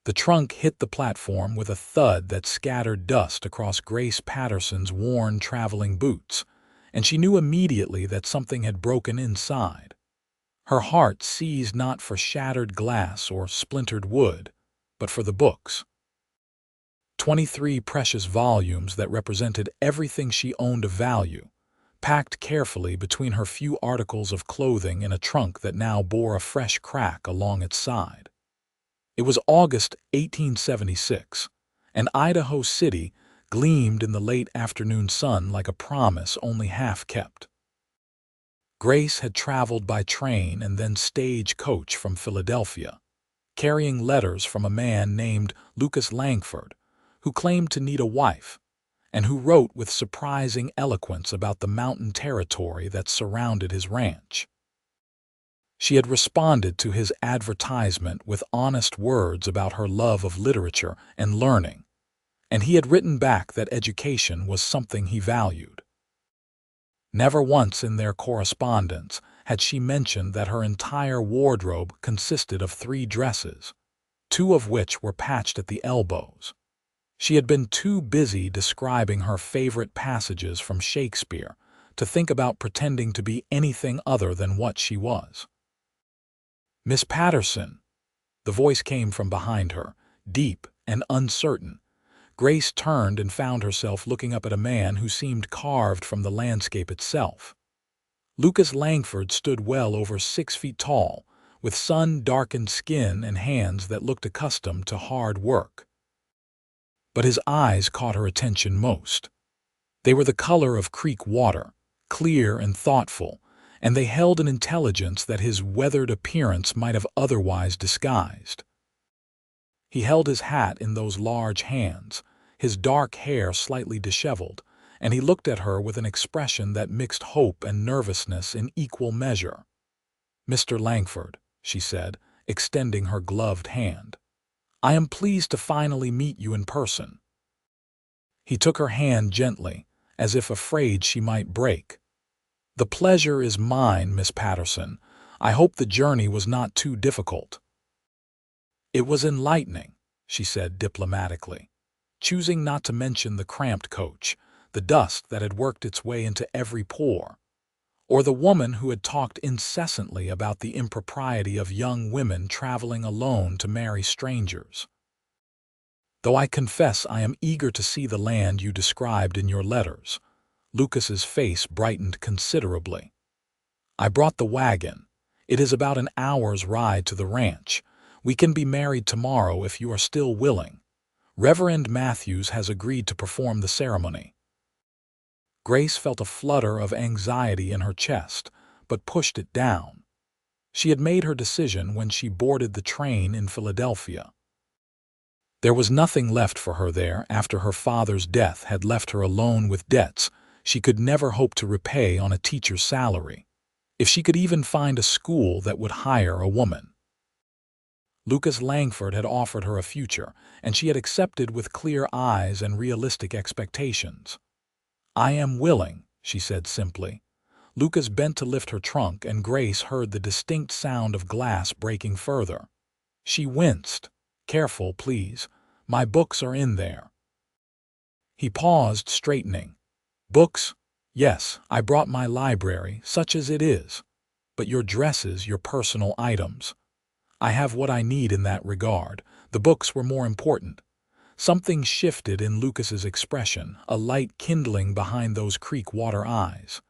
The trunk hit the platform with a thud that scattered dust across Grace Patterson's worn traveling boots, and she knew immediately that something had broken inside. Her heart seized not for shattered glass or splintered wood, but for the books. 23 precious volumes that represented everything she owned of value, packed carefully between her few articles of clothing in a trunk that now bore a fresh crack along its side. It was August 1876, and Idaho City gleamed in the late afternoon sun like a promise only half kept. Grace had traveled by train and then stage-coach from Philadelphia, carrying letters from a man named Lucas Langford, who claimed to need a wife, and who wrote with surprising eloquence about the mountain territory that surrounded his ranch. She had responded to his advertisement with honest words about her love of literature and learning, and he had written back that education was something he valued. Never once in their correspondence had she mentioned that her entire wardrobe consisted of 3 dresses, 2 of which were patched at the elbows. She had been too busy describing her favorite passages from Shakespeare to think about pretending to be anything other than what she was. "Miss Patterson," the voice came from behind her, deep and uncertain. Grace turned and found herself looking up at a man who seemed carved from the landscape itself. Lucas Langford stood well over 6 feet tall, with sun-darkened skin and hands that looked accustomed to hard work. But his eyes caught her attention most. They were the color of creek water, clear and thoughtful, and they held an intelligence that his weathered appearance might have otherwise disguised. He held his hat in those large hands, his dark hair slightly disheveled, and he looked at her with an expression that mixed hope and nervousness in equal measure. "Mr. Langford," she said, extending her gloved hand, "I am pleased to finally meet you in person." He took her hand gently, as if afraid she might break. "The pleasure is mine, Miss Patterson. I hope the journey was not too difficult." "It was enlightening," she said diplomatically, choosing not to mention the cramped coach, the dust that had worked its way into every pore, or the woman who had talked incessantly about the impropriety of young women traveling alone to marry strangers. "Though I confess I am eager to see the land you described in your letters." Lucas's face brightened considerably. "I brought the wagon. It is about an hour's ride to the ranch. We can be married tomorrow if you are still willing. Reverend Matthews has agreed to perform the ceremony." Grace felt a flutter of anxiety in her chest, but pushed it down. She had made her decision when she boarded the train in Philadelphia. There was nothing left for her there after her father's death had left her alone with debts she could never hope to repay on a teacher's salary, if she could even find a school that would hire a woman. Lucas Langford had offered her a future, and she had accepted with clear eyes and realistic expectations. "I am willing," she said simply. Lucas bent to lift her trunk, and Grace heard the distinct sound of glass breaking further. She winced. "Careful, please. My books are in there." He paused, straightening. "Books? Yes, I brought my library, such as it is. But your dresses, your personal items. I have what I need in that regard. The books were more important." Something shifted in Lucas's expression, a light kindling behind those creek water eyes.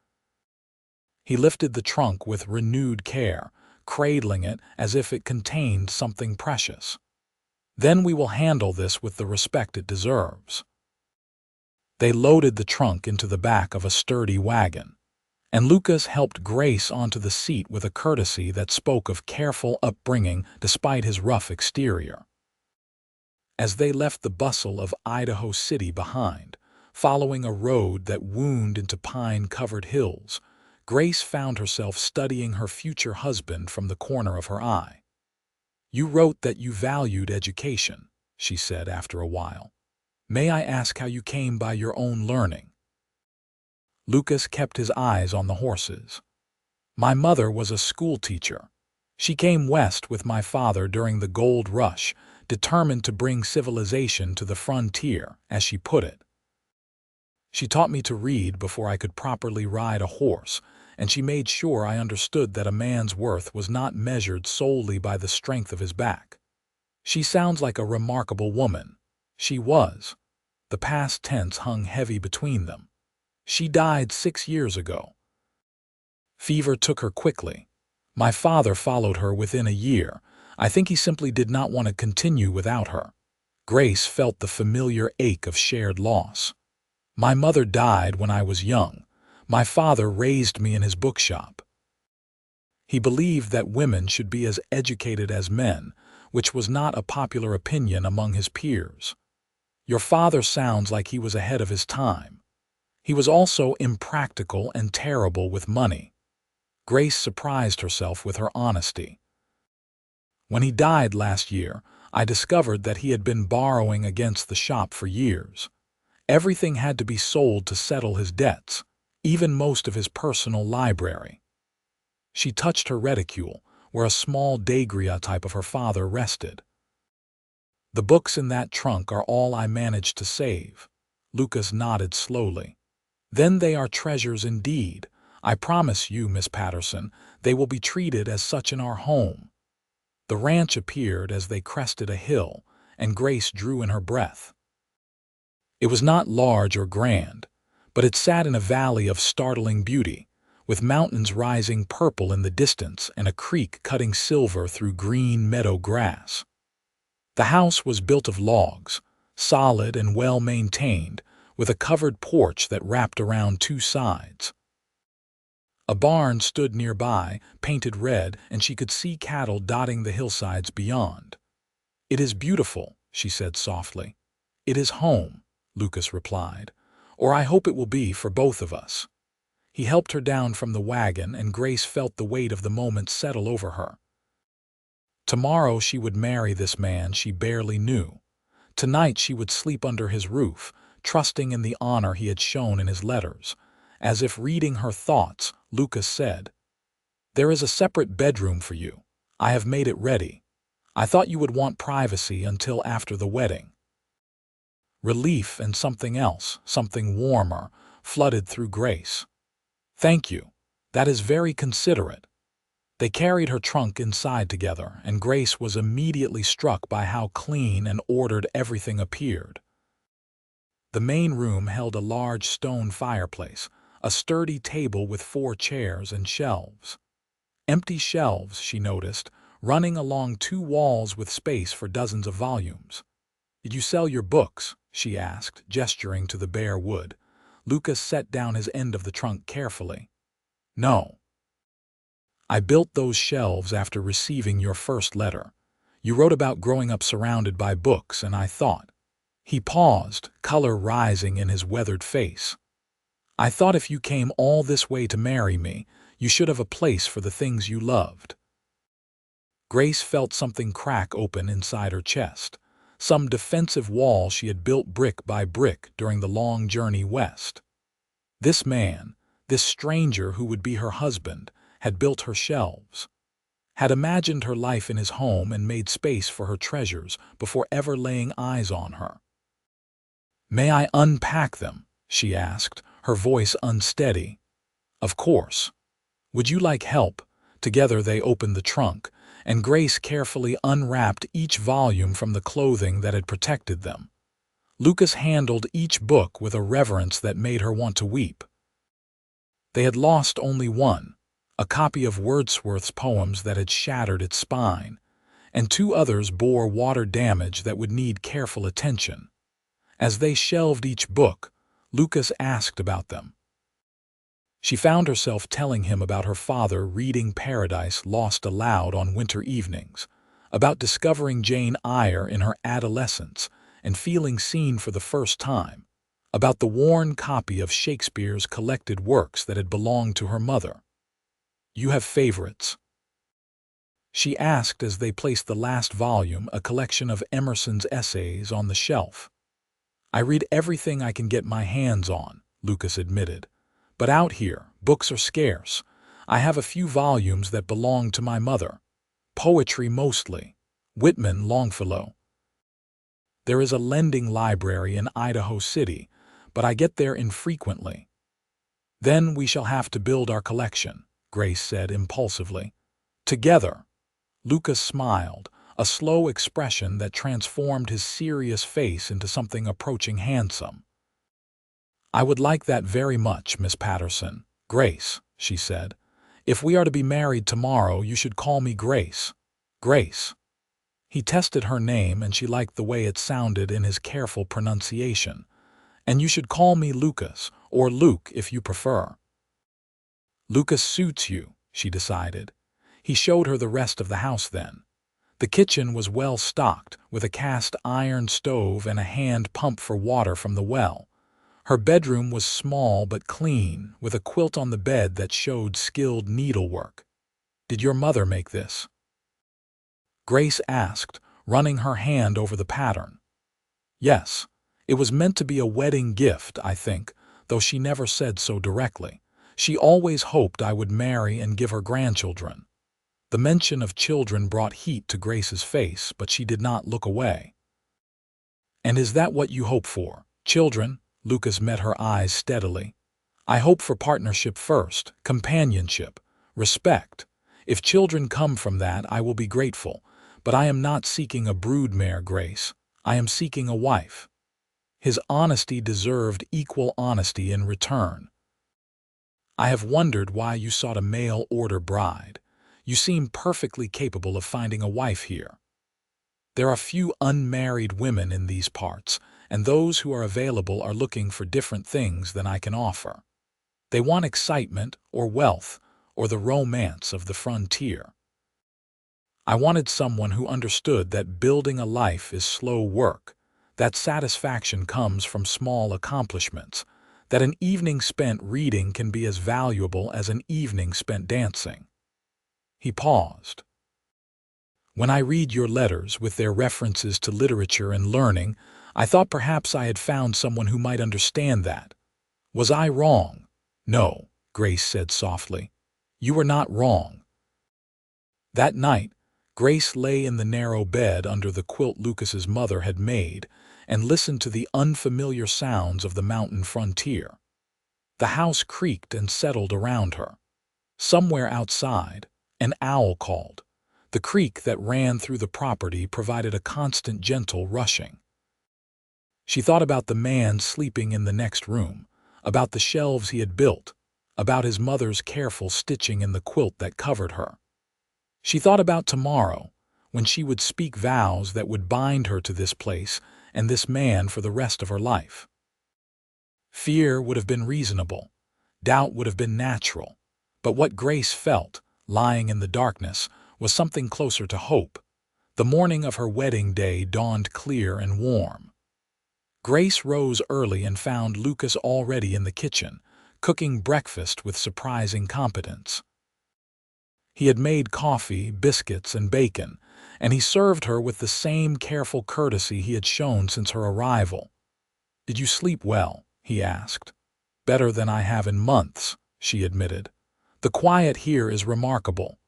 He lifted the trunk with renewed care, cradling it as if it contained something precious. "Then we will handle this with the respect it deserves." They loaded the trunk into the back of a sturdy wagon, and Lucas helped Grace onto the seat with a courtesy that spoke of careful upbringing despite his rough exterior. As they left the bustle of Idaho City behind, following a road that wound into pine-covered hills, Grace found herself studying her future husband from the corner of her eye. "You wrote that you valued education," she said after a while. "May I ask how you came by your own learning?" Lucas kept his eyes on the horses. "My mother was a school teacher. She came west with my father during the gold rush, determined to bring civilization to the frontier, as she put it. She taught me to read before I could properly ride a horse, and she made sure I understood that a man's worth was not measured solely by the strength of his back. She sounds like a remarkable woman. She was. The past tense hung heavy between them. She died 6 years ago. Fever took her quickly. My father followed her within a year. I think he simply did not want to continue without her. Grace felt the familiar ache of shared loss. My mother died when I was young. My father raised me in his bookshop. He believed that women should be as educated as men, which was not a popular opinion among his peers. Your father sounds like he was ahead of his time. He was also impractical and terrible with money. Grace surprised herself with her honesty. When he died last year, I discovered that he had been borrowing against the shop for years. Everything had to be sold to settle his debts, even most of his personal library. She touched her reticule, where a small daguerreotype of her father rested. The books in that trunk are all I managed to save. Lucas nodded slowly. Then they are treasures indeed. I promise you, Miss Patterson, they will be treated as such in our home. The ranch appeared as they crested a hill, and Grace drew in her breath. It was not large or grand, but it sat in a valley of startling beauty, with mountains rising purple in the distance and a creek cutting silver through green meadow grass. The house was built of logs, solid and well-maintained, with a covered porch that wrapped around 2 sides. A barn stood nearby, painted red, and she could see cattle dotting the hillsides beyond. "It is beautiful," she said softly. "It is home," Lucas replied, "or I hope it will be for both of us." He helped her down from the wagon, and Grace felt the weight of the moment settle over her. Tomorrow she would marry this man she barely knew. Tonight she would sleep under his roof, trusting in the honor he had shown in his letters. As if reading her thoughts, Lucas said, "There is a separate bedroom for you. I have made it ready. I thought you would want privacy until after the wedding." Relief and something else, something warmer, flooded through Grace. "Thank you. That is very considerate." They carried her trunk inside together, and Grace was immediately struck by how clean and ordered everything appeared. The main room held a large stone fireplace, a sturdy table with 4 chairs and shelves. Empty shelves, she noticed, running along 2 walls with space for dozens of volumes. "Did you sell your books?" she asked, gesturing to the bare wood. Lucas set down his end of the trunk carefully. "No. I built those shelves after receiving your first letter. You wrote about growing up surrounded by books, and I thought—" He paused, color rising in his weathered face. "I thought if you came all this way to marry me, you should have a place for the things you loved." Grace felt something crack open inside her chest, some defensive wall she had built brick by brick during the long journey west. This man, this stranger who would be her husband, had built her shelves, had imagined her life in his home and made space for her treasures before ever laying eyes on her. "May I unpack them?" she asked, her voice unsteady. "Of course. Would you like help?" Together they opened the trunk, and Grace carefully unwrapped each volume from the clothing that had protected them. Lucas handled each book with a reverence that made her want to weep. They had lost only one, a copy of Wordsworth's poems that had shattered its spine, and 2 others bore water damage that would need careful attention. As they shelved each book, Lucas asked about them. She found herself telling him about her father reading Paradise Lost aloud on winter evenings, about discovering Jane Eyre in her adolescence and feeling seen for the first time, about the worn copy of Shakespeare's collected works that had belonged to her mother. "You have favorites?" she asked as they placed the last volume, a collection of Emerson's essays, on the shelf. "I read everything I can get my hands on," Lucas admitted. "But out here, books are scarce. I have a few volumes that belong to my mother. Poetry mostly. Whitman, Longfellow. There is a lending library in Idaho City, but I get there infrequently. Then we shall have to build our collection, Grace said impulsively. Together. Lucas smiled, a slow expression that transformed his serious face into something approaching handsome. I would like that very much, Miss Patterson. Grace, she said. If we are to be married tomorrow, you should call me Grace. Grace. He tested her name, and she liked the way it sounded in his careful pronunciation. And you should call me Lucas, or Luke if you prefer. Lucas suits you, she decided. He showed her the rest of the house then. The kitchen was well stocked, with a cast iron stove and a hand pump for water from the well. Her bedroom was small but clean, with a quilt on the bed that showed skilled needlework. Did your mother make this? Grace asked, running her hand over the pattern. Yes, it was meant to be a wedding gift, I think, though she never said so directly. She always hoped I would marry and give her grandchildren. The mention of children brought heat to Grace's face, but she did not look away. And is that what you hope for? Children? Lucas met her eyes steadily. I hope for partnership first, companionship, respect. If children come from that, I will be grateful. But I am not seeking a broodmare, Grace. I am seeking a wife. His honesty deserved equal honesty in return. I have wondered why you sought a mail-order bride. You seem perfectly capable of finding a wife here. There are few unmarried women in these parts, and those who are available are looking for different things than I can offer. They want excitement or wealth or the romance of the frontier. I wanted someone who understood that building a life is slow work, that satisfaction comes from small accomplishments, that an evening spent reading can be as valuable as an evening spent dancing. He paused. When I read your letters with their references to literature and learning, I thought perhaps I had found someone who might understand that. Was I wrong? No, Grace said softly. You were not wrong. That night, Grace lay in the narrow bed under the quilt Lucas's mother had made and listened to the unfamiliar sounds of the mountain frontier. The house creaked and settled around her. Somewhere outside, an owl called. The creek that ran through the property provided a constant gentle rushing. She thought about the man sleeping in the next room, about the shelves he had built, about his mother's careful stitching in the quilt that covered her. She thought about tomorrow, when she would speak vows that would bind her to this place and this man for the rest of her life. Fear would have been reasonable. Doubt would have been natural. But what Grace felt, lying in the darkness, was something closer to hope. The morning of her wedding day dawned clear and warm. Grace rose early and found Lucas already in the kitchen, cooking breakfast with surprising competence. He had made coffee, biscuits, and bacon, and he served her with the same careful courtesy he had shown since her arrival. "Did you sleep well?" he asked. "Better than I have in months," she admitted. "The quiet here is remarkable."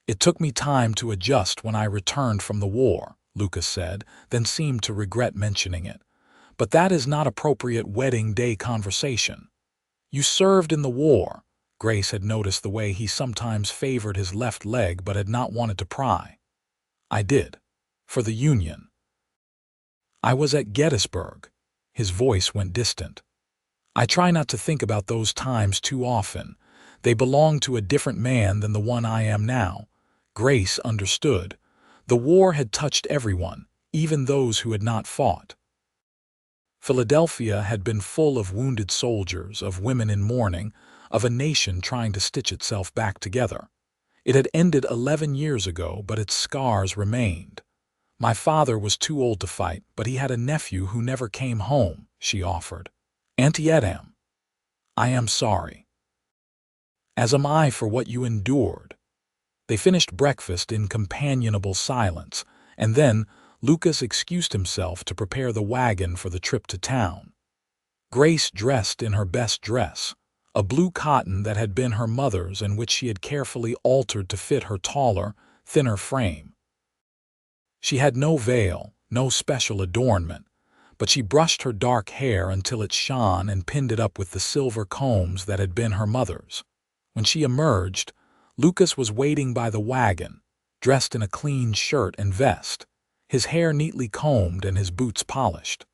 "It took me time to adjust when I returned from the war," Lucas said, then seemed to regret mentioning it. "But that is not appropriate wedding day conversation." "You served in the war." Grace had noticed the way he sometimes favored his left leg but had not wanted to pry. "I did. For the Union." "I was at Gettysburg." His voice went distant. "I try not to think about those times too often. They belonged to a different man than the one I am now." Grace understood. The war had touched everyone, even those who had not fought. Philadelphia had been full of wounded soldiers, of women in mourning, of a nation trying to stitch itself back together. It had ended 11 years ago, but its scars remained. "My father was too old to fight, but he had a nephew who never came home," she offered. "Auntie Edam." "I am sorry." "As am I for what you endured." They finished breakfast in companionable silence, and then Lucas excused himself to prepare the wagon for the trip to town. Grace dressed in her best dress, a blue cotton that had been her mother's and which she had carefully altered to fit her taller, thinner frame. She had no veil, no special adornment, but she brushed her dark hair until it shone and pinned it up with the silver combs that had been her mother's. When she emerged, Lucas was waiting by the wagon, dressed in a clean shirt and vest, his hair neatly combed and his boots polished.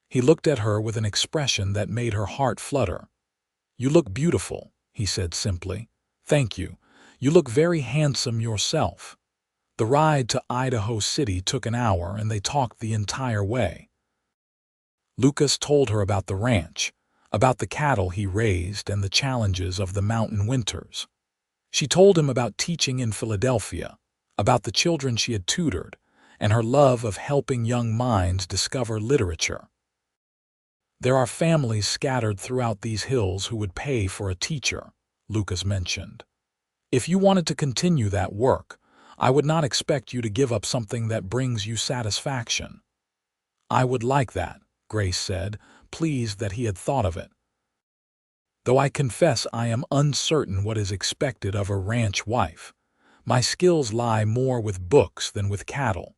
He looked at her with an expression that made her heart flutter. "You look beautiful," he said simply. "Thank you. You look very handsome yourself." The ride to Idaho City took an hour and they talked the entire way. Lucas told her about the ranch, about the cattle he raised and the challenges of the mountain winters. She told him about teaching in Philadelphia, about the children she had tutored, and her love of helping young minds discover literature. "There are families scattered throughout these hills who would pay for a teacher," Lucas mentioned. "If you wanted to continue that work, I would not expect you to give up something that brings you satisfaction." "I would like that," Grace said, pleased that he had thought of it. "Though I confess I am uncertain what is expected of a ranch wife. My skills lie more with books than with cattle."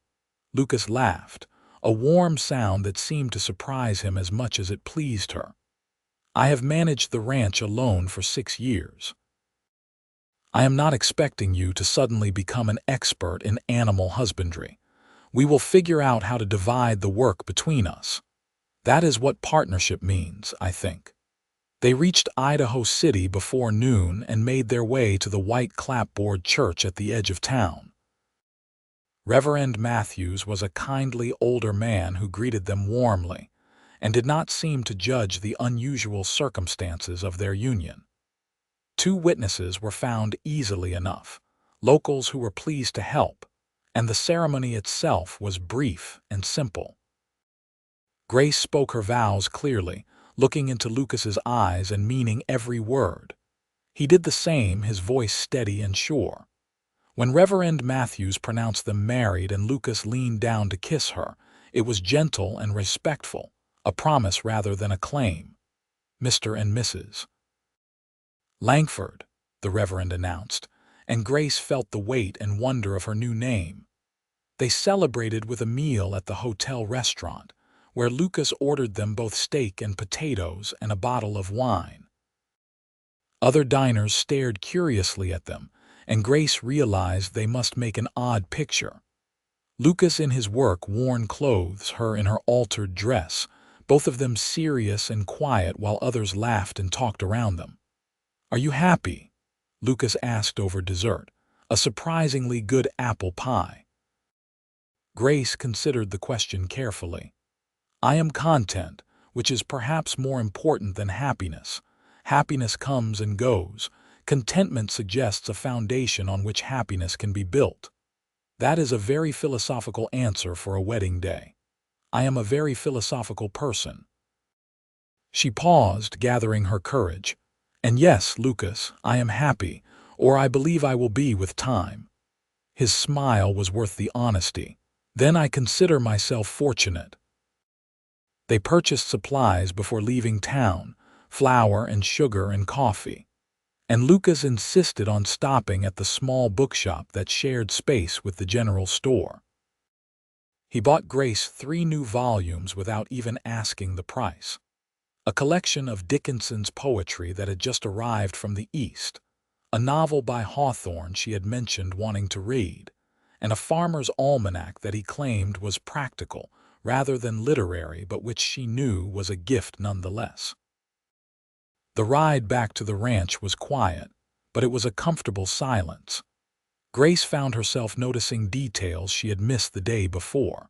Lucas laughed, a warm sound that seemed to surprise him as much as it pleased her. "I have managed the ranch alone for 6 years. I am not expecting you to suddenly become an expert in animal husbandry. We will figure out how to divide the work between us. That is what partnership means, I think." They reached Idaho City before noon and made their way to the white clapboard church at the edge of town. Reverend Matthews was a kindly older man who greeted them warmly and did not seem to judge the unusual circumstances of their union. 2 witnesses were found easily enough, locals who were pleased to help, and the ceremony itself was brief and simple. Grace spoke her vows clearly, looking into Lucas's eyes and meaning every word. He did the same, his voice steady and sure. When Reverend Matthews pronounced them married and Lucas leaned down to kiss her, it was gentle and respectful, a promise rather than a claim. "Mr. and Mrs. Langford," the Reverend announced, and Grace felt the weight and wonder of her new name. They celebrated with a meal at the hotel restaurant, where Lucas ordered them both steak and potatoes and a bottle of wine. Other diners stared curiously at them, and Grace realized they must make an odd picture. Lucas in his work-worn clothes, her in her altered dress, both of them serious and quiet while others laughed and talked around them. "Are you happy?" Lucas asked over dessert, a surprisingly good apple pie. Grace considered the question carefully. "I am content, which is perhaps more important than happiness. Happiness comes and goes. Contentment suggests a foundation on which happiness can be built." That is a very philosophical answer for a wedding day. I am a very philosophical person. She paused, gathering her courage. "And yes, Lucas, I am happy, or I believe I will be with time." His smile was worth the honesty. "Then I consider myself fortunate." They purchased supplies before leaving town, flour and sugar and coffee. And Lucas insisted on stopping at the small bookshop that shared space with the general store. He bought Grace 3 new volumes without even asking the price. A collection of Dickinson's poetry that had just arrived from the East, a novel by Hawthorne she had mentioned wanting to read, and a farmer's almanac that he claimed was practical rather than literary but which she knew was a gift nonetheless. The ride back to the ranch was quiet, but it was a comfortable silence. Grace found herself noticing details she had missed the day before.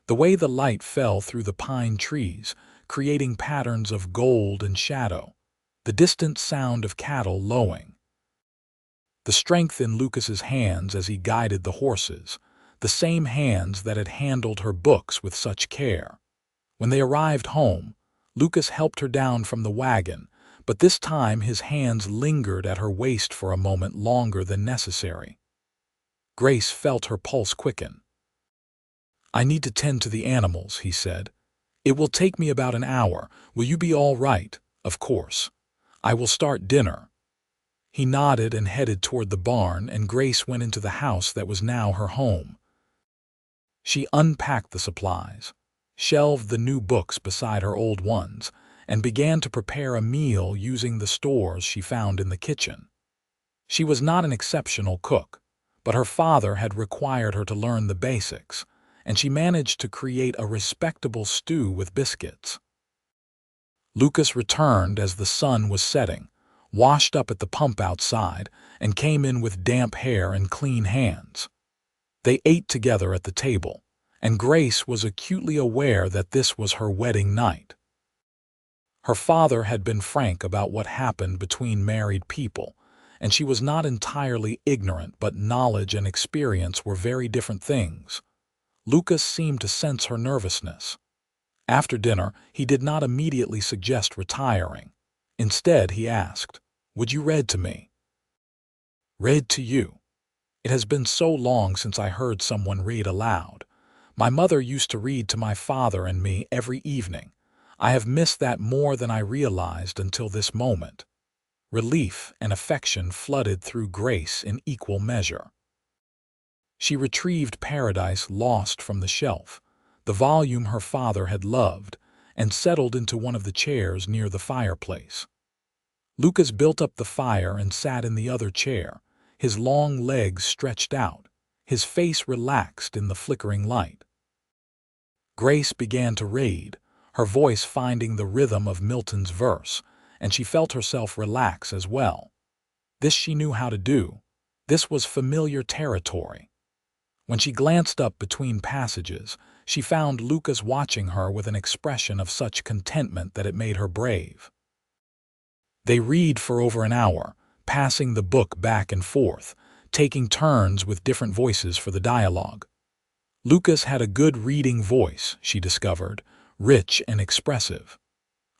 The way the light fell through the pine trees, creating patterns of gold and shadow. The distant sound of cattle lowing. The strength in Lucas's hands as he guided the horses, the same hands that had handled her books with such care. When they arrived home, Lucas helped her down from the wagon, but this time his hands lingered at her waist for a moment longer than necessary. Grace felt her pulse quicken. "I need to tend to the animals," he said. "It will take me about an hour. Will you be all right?" "Of course. I will start dinner." He nodded and headed toward the barn, and Grace went into the house that was now her home. She unpacked the supplies, shelved the new books beside her old ones, and began to prepare a meal using the stores she found in the kitchen. She was not an exceptional cook, but her father had required her to learn the basics, and she managed to create a respectable stew with biscuits. Lucas returned as the sun was setting, washed up at the pump outside, and came in with damp hair and clean hands. They ate together at the table, and Grace was acutely aware that this was her wedding night. Her father had been frank about what happened between married people, and she was not entirely ignorant, but knowledge and experience were very different things. Lucas seemed to sense her nervousness. After dinner, he did not immediately suggest retiring. Instead, he asked, "Would you read to me?" "Read to you? It has been so long since I heard someone read aloud. My mother used to read to my father and me every evening. I have missed that more than I realized until this moment." Relief and affection flooded through Grace in equal measure. She retrieved Paradise Lost from the shelf, the volume her father had loved, and settled into one of the chairs near the fireplace. Lucas built up the fire and sat in the other chair, his long legs stretched out, his face relaxed in the flickering light. Grace began to read, her voice finding the rhythm of Milton's verse, and she felt herself relax as well. This she knew how to do. This was familiar territory. When she glanced up between passages, she found Lucas watching her with an expression of such contentment that it made her brave. They read for over an hour, passing the book back and forth, taking turns with different voices for the dialogue. Lucas had a good reading voice, she discovered, rich and expressive.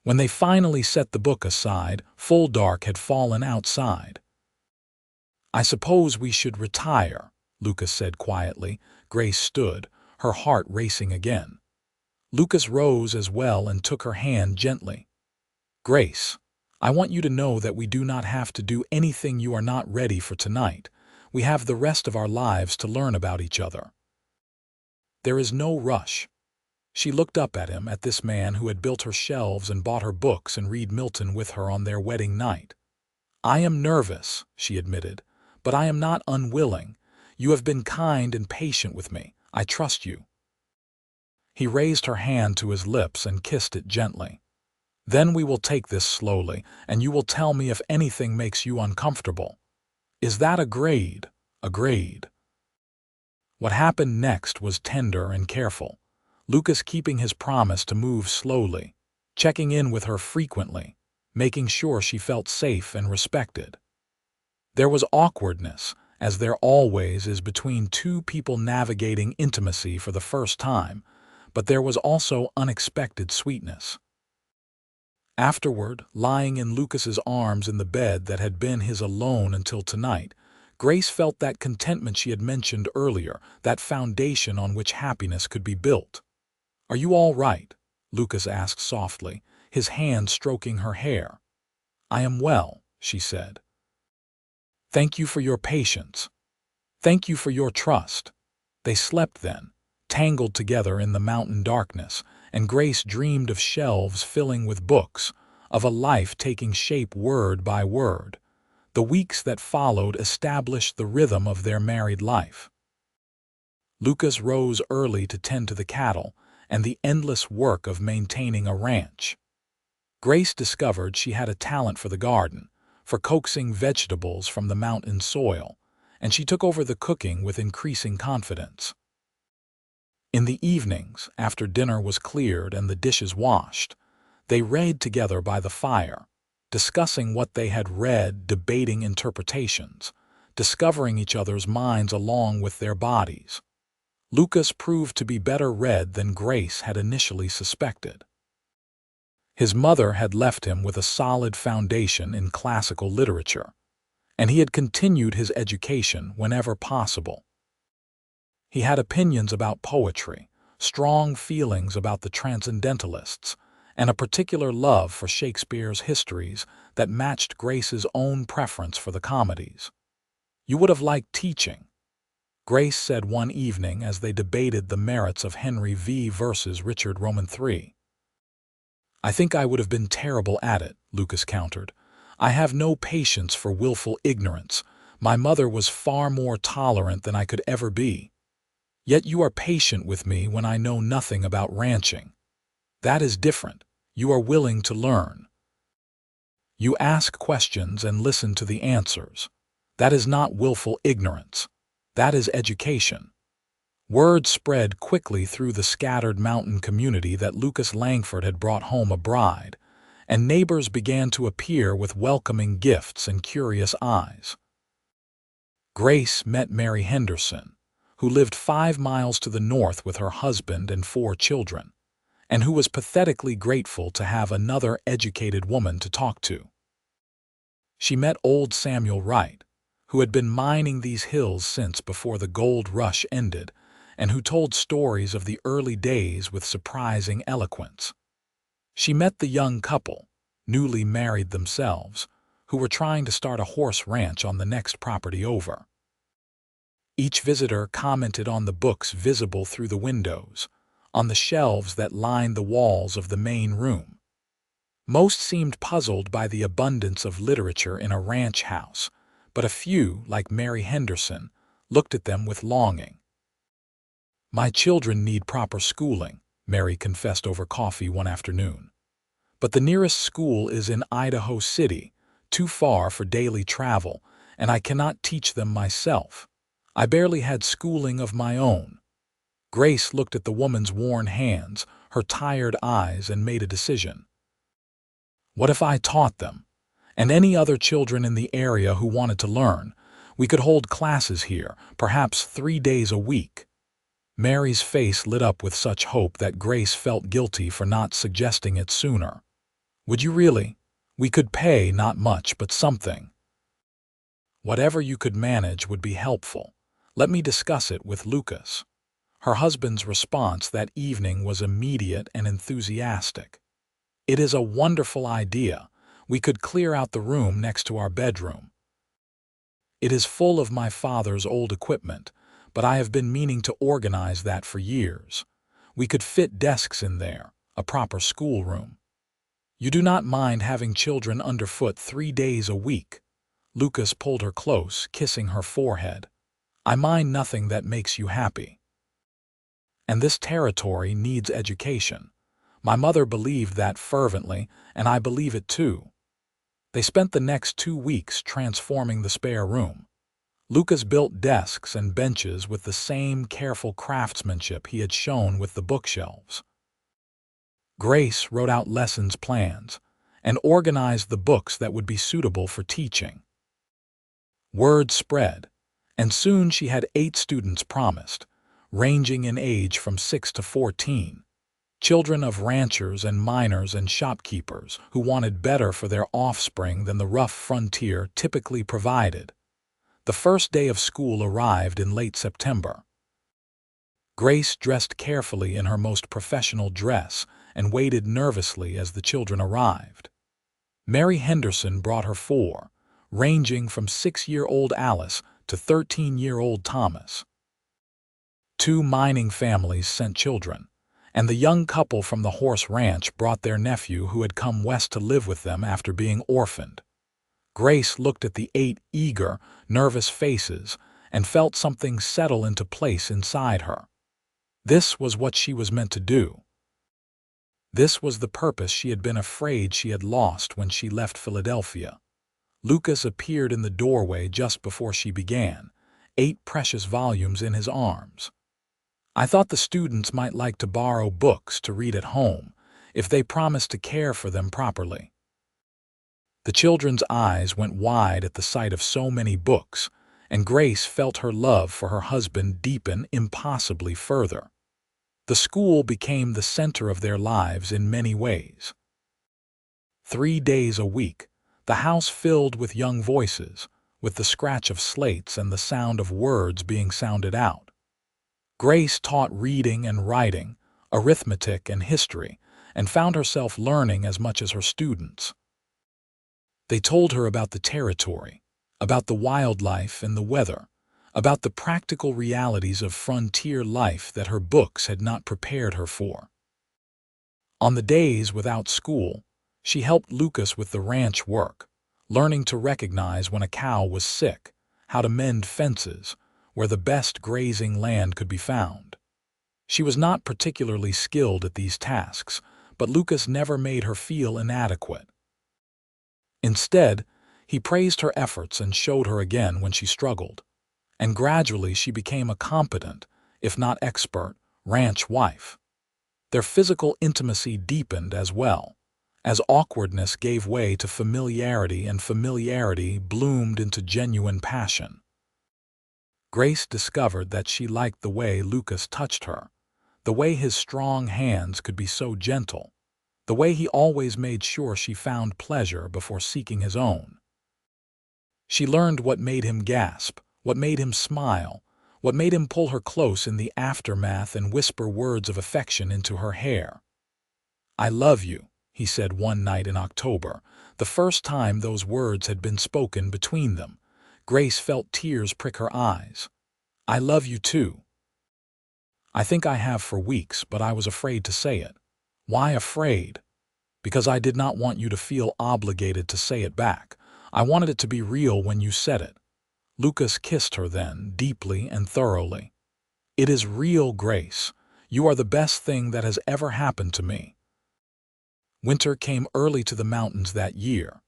When they finally set the book aside, full dark had fallen outside. "I suppose we should retire," Lucas said quietly. Grace stood, her heart racing again. Lucas rose as well and took her hand gently. "Grace, I want you to know that we do not have to do anything you are not ready for tonight. We have the rest of our lives to learn about each other. There is no rush." She looked up at him, at this man who had built her shelves and bought her books and read Milton with her on their wedding night. "I am nervous," she admitted, "but I am not unwilling. You have been kind and patient with me. I trust you." He raised her hand to his lips and kissed it gently. "Then we will take this slowly, and you will tell me if anything makes you uncomfortable. Is that agreed?" "Agreed." What happened next was tender and careful, Lucas keeping his promise to move slowly, checking in with her frequently, making sure she felt safe and respected. There was awkwardness, as there always is between two people navigating intimacy for the first time, but there was also unexpected sweetness. Afterward, lying in Lucas's arms in the bed that had been his alone until tonight, Grace felt that contentment she had mentioned earlier, that foundation on which happiness could be built. "Are you all right?" Lucas asked softly, his hand stroking her hair. "I am well," she said. "Thank you for your patience. Thank you for your trust." They slept then, tangled together in the mountain darkness, and Grace dreamed of shelves filling with books, of a life taking shape word by word. The weeks that followed established the rhythm of their married life. Lucas rose early to tend to the cattle and the endless work of maintaining a ranch. Grace discovered she had a talent for the garden, for coaxing vegetables from the mountain soil, and she took over the cooking with increasing confidence. In the evenings, after dinner was cleared and the dishes washed, they read together by the fire, discussing what they had read, debating interpretations, discovering each other's minds along with their bodies. Lucas proved to be better read than Grace had initially suspected. His mother had left him with a solid foundation in classical literature, and he had continued his education whenever possible. He had opinions about poetry, strong feelings about the transcendentalists, and a particular love for Shakespeare's histories that matched Grace's own preference for the comedies. "You would have liked teaching." Grace said one evening as they debated the merits of Henry V versus Richard Roman III. "I think I would have been terrible at it," Lucas countered. "I have no patience for willful ignorance. My mother was far more tolerant than I could ever be. Yet you are patient with me when I know nothing about ranching. That is different. You are willing to learn. You ask questions and listen to the answers. That is not willful ignorance. That is education." Word spread quickly through the scattered mountain community that Lucas Langford had brought home a bride, and neighbors began to appear with welcoming gifts and curious eyes. Grace met Mary Henderson, who lived 5 miles to the north with her husband and 4 children, and who was pathetically grateful to have another educated woman to talk to. She met old Samuel Wright, who had been mining these hills since before the gold rush ended, and who told stories of the early days with surprising eloquence. She met the young couple, newly married themselves, who were trying to start a horse ranch on the next property over. Each visitor commented on the books visible through the windows, on the shelves that lined the walls of the main room. Most seemed puzzled by the abundance of literature in a ranch house, but a few, like Mary Henderson, looked at them with longing. "My children need proper schooling," Mary confessed over coffee one afternoon. "But the nearest school is in Idaho City, too far for daily travel, and I cannot teach them myself. I barely had schooling of my own." Grace looked at the woman's worn hands, her tired eyes, and made a decision. "What if I taught them? And any other children in the area who wanted to learn? We could hold classes here, perhaps 3 days a week." Mary's face lit up with such hope that Grace felt guilty for not suggesting it sooner. "Would you really? We could pay not much, but something." "Whatever you could manage would be helpful. Let me discuss it with Lucas." Her husband's response that evening was immediate and enthusiastic. "It is a wonderful idea. We could clear out the room next to our bedroom. It is full of my father's old equipment, but I have been meaning to organize that for years. We could fit desks in there, a proper schoolroom. You do not mind having children underfoot 3 days a week?" Lucas pulled her close, kissing her forehead. "I mind nothing that makes you happy. And this territory needs education. My mother believed that fervently, and I believe it too." They spent the next 2 weeks transforming the spare room. Lucas built desks and benches with the same careful craftsmanship he had shown with the bookshelves. Grace wrote out lessons plans and organized the books that would be suitable for teaching. Word spread, and soon she had 8 students promised, ranging in age from 6 to 14. Children of ranchers and miners and shopkeepers who wanted better for their offspring than the rough frontier typically provided. The first day of school arrived in late September. Grace dressed carefully in her most professional dress and waited nervously as the children arrived. Mary Henderson brought her 4, ranging from 6-year-old Alice to 13-year-old Thomas. 2 mining families sent children, and the young couple from the horse ranch brought their nephew who had come west to live with them after being orphaned. Grace looked at the 8 eager, nervous faces and felt something settle into place inside her. This was what she was meant to do. This was the purpose she had been afraid she had lost when she left Philadelphia. Lucas appeared in the doorway just before she began, 8 precious volumes in his arms. "I thought the students might like to borrow books to read at home, if they promised to care for them properly." The children's eyes went wide at the sight of so many books, and Grace felt her love for her husband deepen impossibly further. The school became the center of their lives in many ways. 3 days a week, the house filled with young voices, with the scratch of slates and the sound of words being sounded out. Grace taught reading and writing, arithmetic and history, and found herself learning as much as her students. They told her about the territory, about the wildlife and the weather, about the practical realities of frontier life that her books had not prepared her for. On the days without school, she helped Lucas with the ranch work, learning to recognize when a cow was sick, how to mend fences, where the best grazing land could be found. She was not particularly skilled at these tasks, but Lucas never made her feel inadequate. Instead, he praised her efforts and showed her again when she struggled, and gradually she became a competent, if not expert, ranch wife. Their physical intimacy deepened as well, as awkwardness gave way to familiarity and familiarity bloomed into genuine passion. Grace discovered that she liked the way Lucas touched her, the way his strong hands could be so gentle, the way he always made sure she found pleasure before seeking his own. She learned what made him gasp, what made him smile, what made him pull her close in the aftermath and whisper words of affection into her hair. "I love you," he said one night in October, the first time those words had been spoken between them. Grace felt tears prick her eyes. "I love you too." "I think I have for weeks, but I was afraid to say it." "Why afraid?" "Because I did not want you to feel obligated to say it back. I wanted it to be real when you said it." Lucas kissed her then, deeply and thoroughly. "It is real, Grace. You are the best thing that has ever happened to me." Winter came early to the mountains that year.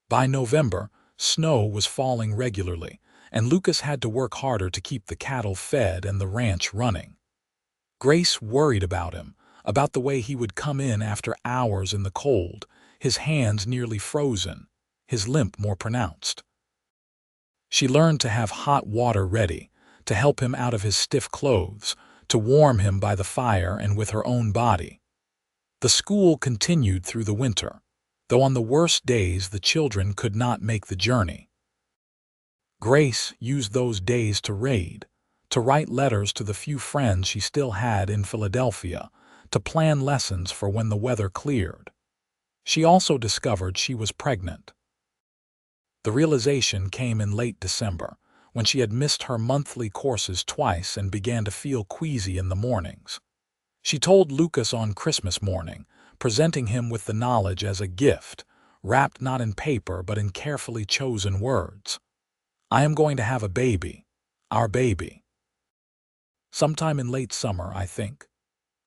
By November, snow was falling regularly, and Lucas had to work harder to keep the cattle fed and the ranch running. Grace worried about him, about the way he would come in after hours in the cold, his hands nearly frozen, his limp more pronounced. She learned to have hot water ready, to help him out of his stiff clothes, to warm him by the fire and with her own body. The school continued through the winter, though on the worst days the children could not make the journey. Grace used those days to read, to write letters to the few friends she still had in Philadelphia, to plan lessons for when the weather cleared. She also discovered she was pregnant. The realization came in late December, when she had missed her monthly courses twice and began to feel queasy in the mornings. She told Lucas on Christmas morning, presenting him with the knowledge as a gift, wrapped not in paper but in carefully chosen words. "I am going to have a baby, our baby. Sometime in late summer, I think."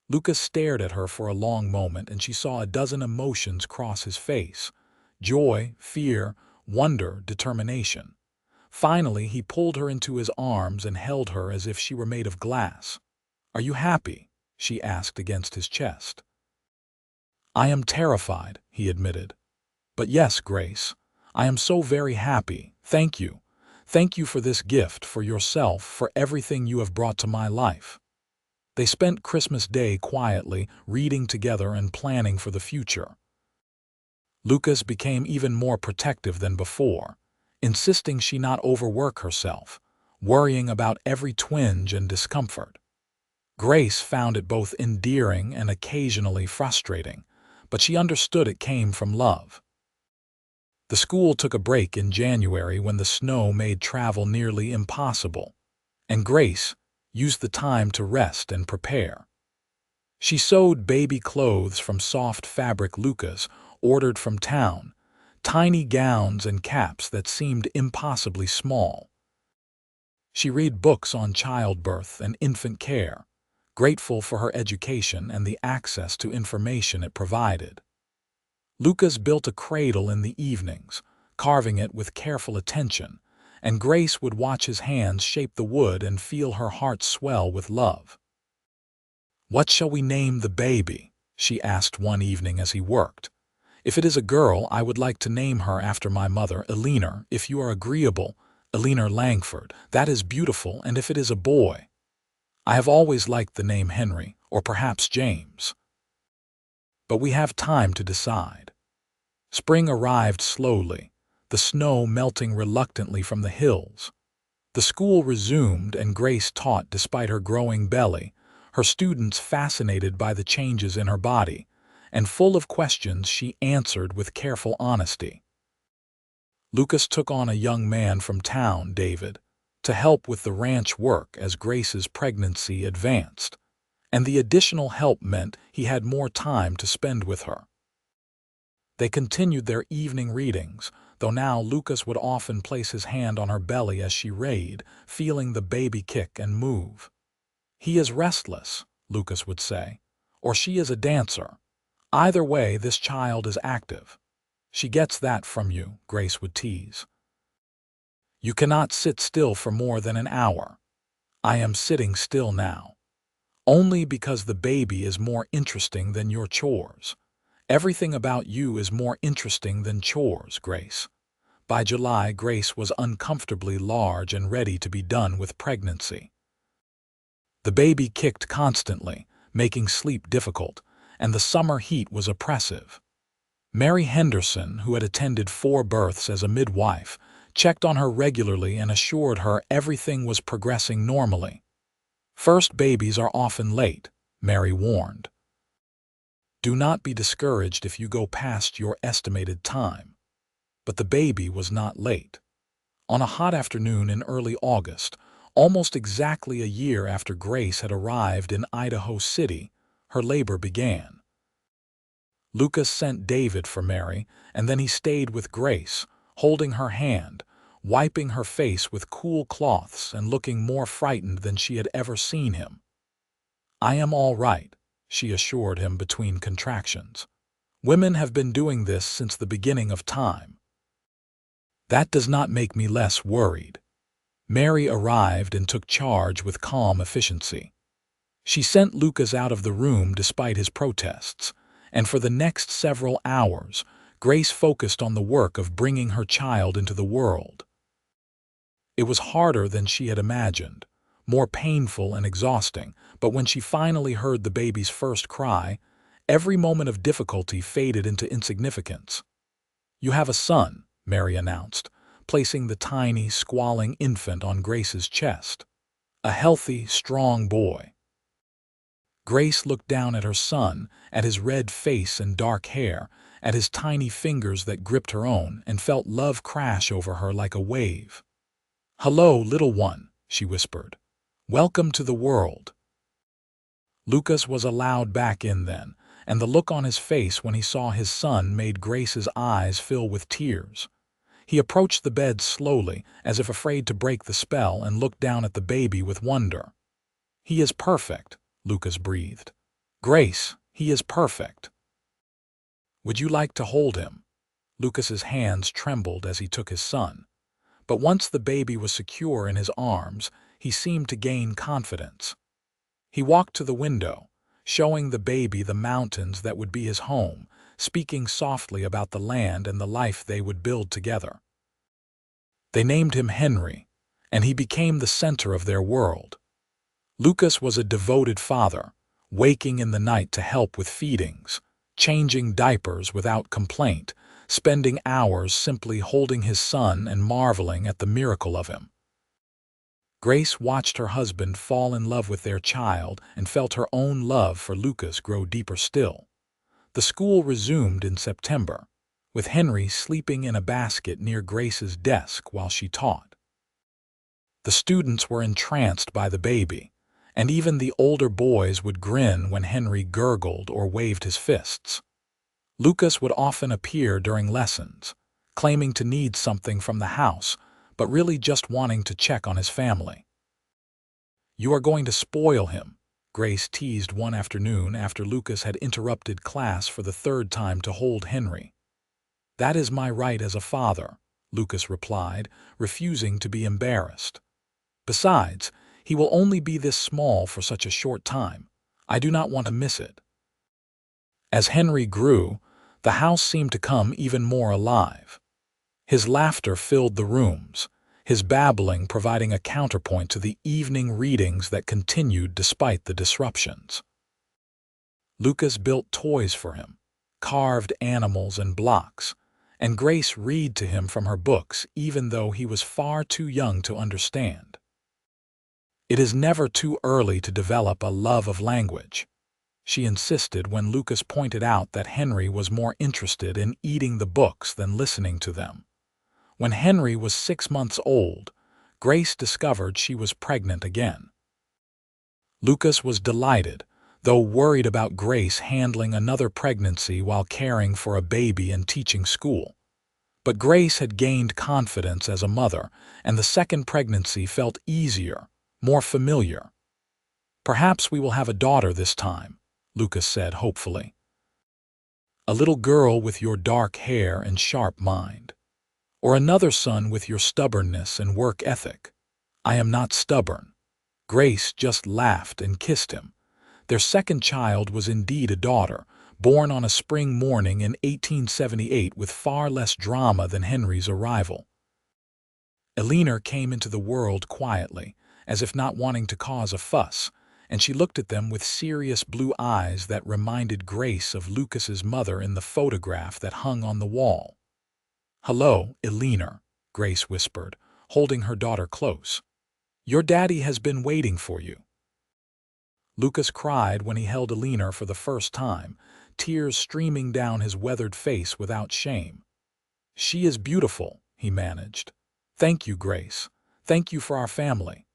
Lucas stared at her for a long moment, and she saw a dozen emotions cross his face: joy, fear, wonder, determination. Finally, he pulled her into his arms and held her as if she were made of glass. "Are you happy?" she asked against his chest. "I am terrified," he admitted. "But yes, Grace, I am so very happy. Thank you. Thank you for this gift, for yourself, for everything you have brought to my life." They spent Christmas Day quietly, reading together and planning for the future. Lucas became even more protective than before, insisting she not overwork herself, worrying about every twinge and discomfort. Grace found it both endearing and occasionally frustrating, but she understood it came from love. The school took a break in January when the snow made travel nearly impossible, and Grace used the time to rest and prepare. She sewed baby clothes from soft fabric Lucas ordered from town, tiny gowns and caps that seemed impossibly small. She read books on childbirth and infant care, grateful for her education and the access to information it provided. Lucas built a cradle in the evenings, carving it with careful attention, and Grace would watch his hands shape the wood and feel her heart swell with love. "What shall we name the baby?" she asked one evening as he worked. "If it is a girl, I would like to name her after my mother, Eleanor. If you are agreeable, Lucas Langford. That is beautiful. And if it is a boy, I have always liked the name Henry, or perhaps James. But we have time to decide." Spring arrived slowly, the snow melting reluctantly from the hills. The school resumed, and Grace taught despite her growing belly, her students fascinated by the changes in her body, and full of questions she answered with careful honesty. Lucas took on a young man from town, David, to help with the ranch work as Grace's pregnancy advanced, and the additional help meant he had more time to spend with her. They continued their evening readings, though now Lucas would often place his hand on her belly as she read, feeling the baby kick and move. "He is restless," Lucas would say, "or she is a dancer. Either way, this child is active. She gets that from you," Grace would tease. "You cannot sit still for more than an hour. I am sitting still now. Only because the baby is more interesting than your chores. Everything about you is more interesting than chores, Grace." By July, Grace was uncomfortably large and ready to be done with pregnancy. The baby kicked constantly, making sleep difficult, and the summer heat was oppressive. Mary Henderson, who had attended 4 births as a midwife, checked on her regularly and assured her everything was progressing normally. "First babies are often late," Mary warned. "Do not be discouraged if you go past your estimated time." But the baby was not late. On a hot afternoon in early August, almost exactly a year after Grace had arrived in Idaho City, her labor began. Lucas sent David for Mary, and then he stayed with Grace, holding her hand, wiping her face with cool cloths and looking more frightened than she had ever seen him. "I am all right," she assured him between contractions. "Women have been doing this since the beginning of time." "That does not make me less worried." Mary arrived and took charge with calm efficiency. She sent Lucas out of the room despite his protests, and for the next several hours, Grace focused on the work of bringing her child into the world. It was harder than she had imagined, more painful and exhausting, but when she finally heard the baby's first cry, every moment of difficulty faded into insignificance. "You have a son," Mary announced, placing the tiny, squalling infant on Grace's chest. "A healthy, strong boy." Grace looked down at her son, at his red face and dark hair, at his tiny fingers that gripped her own, and felt love crash over her like a wave. "Hello, little one," she whispered. "Welcome to the world." Lucas was allowed back in then, and the look on his face when he saw his son made Grace's eyes fill with tears. He approached the bed slowly, as if afraid to break the spell, and looked down at the baby with wonder. "He is perfect," Lucas breathed. "Grace, he is perfect." "Would you like to hold him?" Lucas's hands trembled as he took his son. But once the baby was secure in his arms, he seemed to gain confidence. He walked to the window, showing the baby the mountains that would be his home, speaking softly about the land and the life they would build together. They named him Henry, and he became the center of their world. Lucas was a devoted father, waking in the night to help with feedings, changing diapers without complaint, spending hours simply holding his son and marveling at the miracle of him. Grace watched her husband fall in love with their child and felt her own love for Lucas grow deeper still. The school resumed in September, with Henry sleeping in a basket near Grace's desk while she taught. The students were entranced by the baby, and even the older boys would grin when Henry gurgled or waved his fists. Lucas would often appear during lessons, claiming to need something from the house, but really just wanting to check on his family. "You are going to spoil him," Grace teased one afternoon after Lucas had interrupted class for the 3rd time to hold Henry. "That is my right as a father," Lucas replied, refusing to be embarrassed. "Besides, he will only be this small for such a short time. I do not want to miss it." As Henry grew, the house seemed to come even more alive. His laughter filled the rooms, his babbling providing a counterpoint to the evening readings that continued despite the disruptions. Lucas built toys for him, carved animals and blocks, and Grace read to him from her books even though he was far too young to understand. "It is never too early to develop a love of language," she insisted when Lucas pointed out that Henry was more interested in eating the books than listening to them. When Henry was 6 months old, Grace discovered she was pregnant again. Lucas was delighted, though worried about Grace handling another pregnancy while caring for a baby and teaching school. But Grace had gained confidence as a mother, and the second pregnancy felt easier, more familiar. "Perhaps we will have a daughter this time," Lucas said hopefully. "A little girl with your dark hair and sharp mind. Or another son with your stubbornness and work ethic." "I am not stubborn." Grace just laughed and kissed him. Their second child was indeed a daughter, born on a spring morning in 1878 with far less drama than Henry's arrival. Eleanor came into the world quietly, as if not wanting to cause a fuss, and she looked at them with serious blue eyes that reminded Grace of Lucas's mother in the photograph that hung on the wall. "Hello, Eleanor," Grace whispered, holding her daughter close. "Your daddy has been waiting for you." Lucas cried when he held Eleanor for the first time, tears streaming down his weathered face without shame. "She is beautiful," he managed. "Thank you, Grace. Thank you for our family."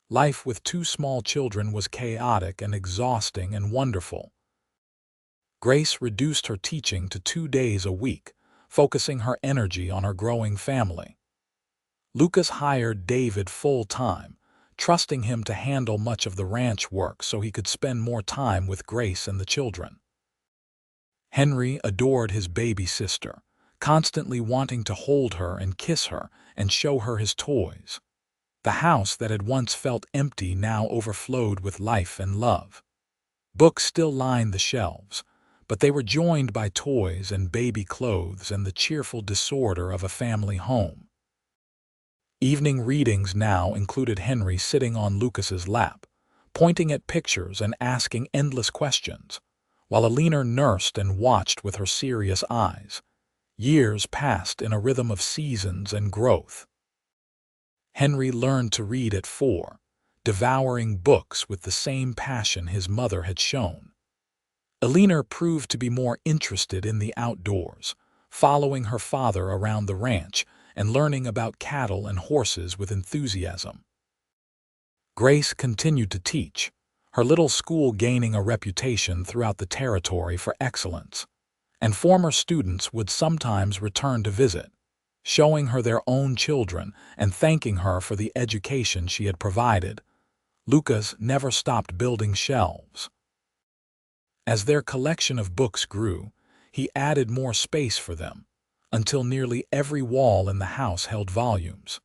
Life with two small children was chaotic and exhausting and wonderful. Grace reduced her teaching to 2 days a week, focusing her energy on her growing family. Lucas hired David full-time, trusting him to handle much of the ranch work so he could spend more time with Grace and the children. Henry adored his baby sister, constantly wanting to hold her and kiss her and show her his toys. The house that had once felt empty now overflowed with life and love. Books still lined the shelves, but they were joined by toys and baby clothes and the cheerful disorder of a family home. Evening readings now included Henry sitting on Lucas's lap, pointing at pictures and asking endless questions, while Eleanor nursed and watched with her serious eyes. Years passed in a rhythm of seasons and growth. Henry learned to read at 4, devouring books with the same passion his mother had shown. Eleanor proved to be more interested in the outdoors, following her father around the ranch and learning about cattle and horses with enthusiasm. Grace continued to teach, her little school gaining a reputation throughout the territory for excellence, and former students would sometimes return to visit, showing her their own children and thanking her for the education she had provided. Lucas never stopped building shelves. As their collection of books grew, he added more space for them, until nearly every wall in the house held volumes.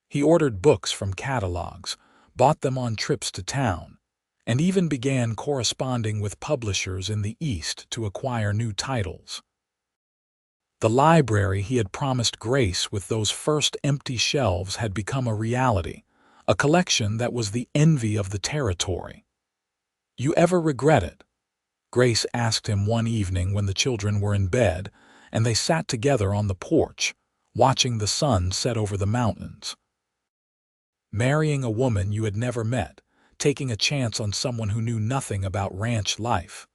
He ordered books from catalogs, bought them on trips to town, and even began corresponding with publishers in the East to acquire new titles. The library he had promised Grace with those first empty shelves had become a reality, a collection that was the envy of the territory. "You ever regret it?" Grace asked him one evening when the children were in bed, and they sat together on the porch, watching the sun set over the mountains. "Marrying a woman you had never met, taking a chance on someone who knew nothing about ranch life."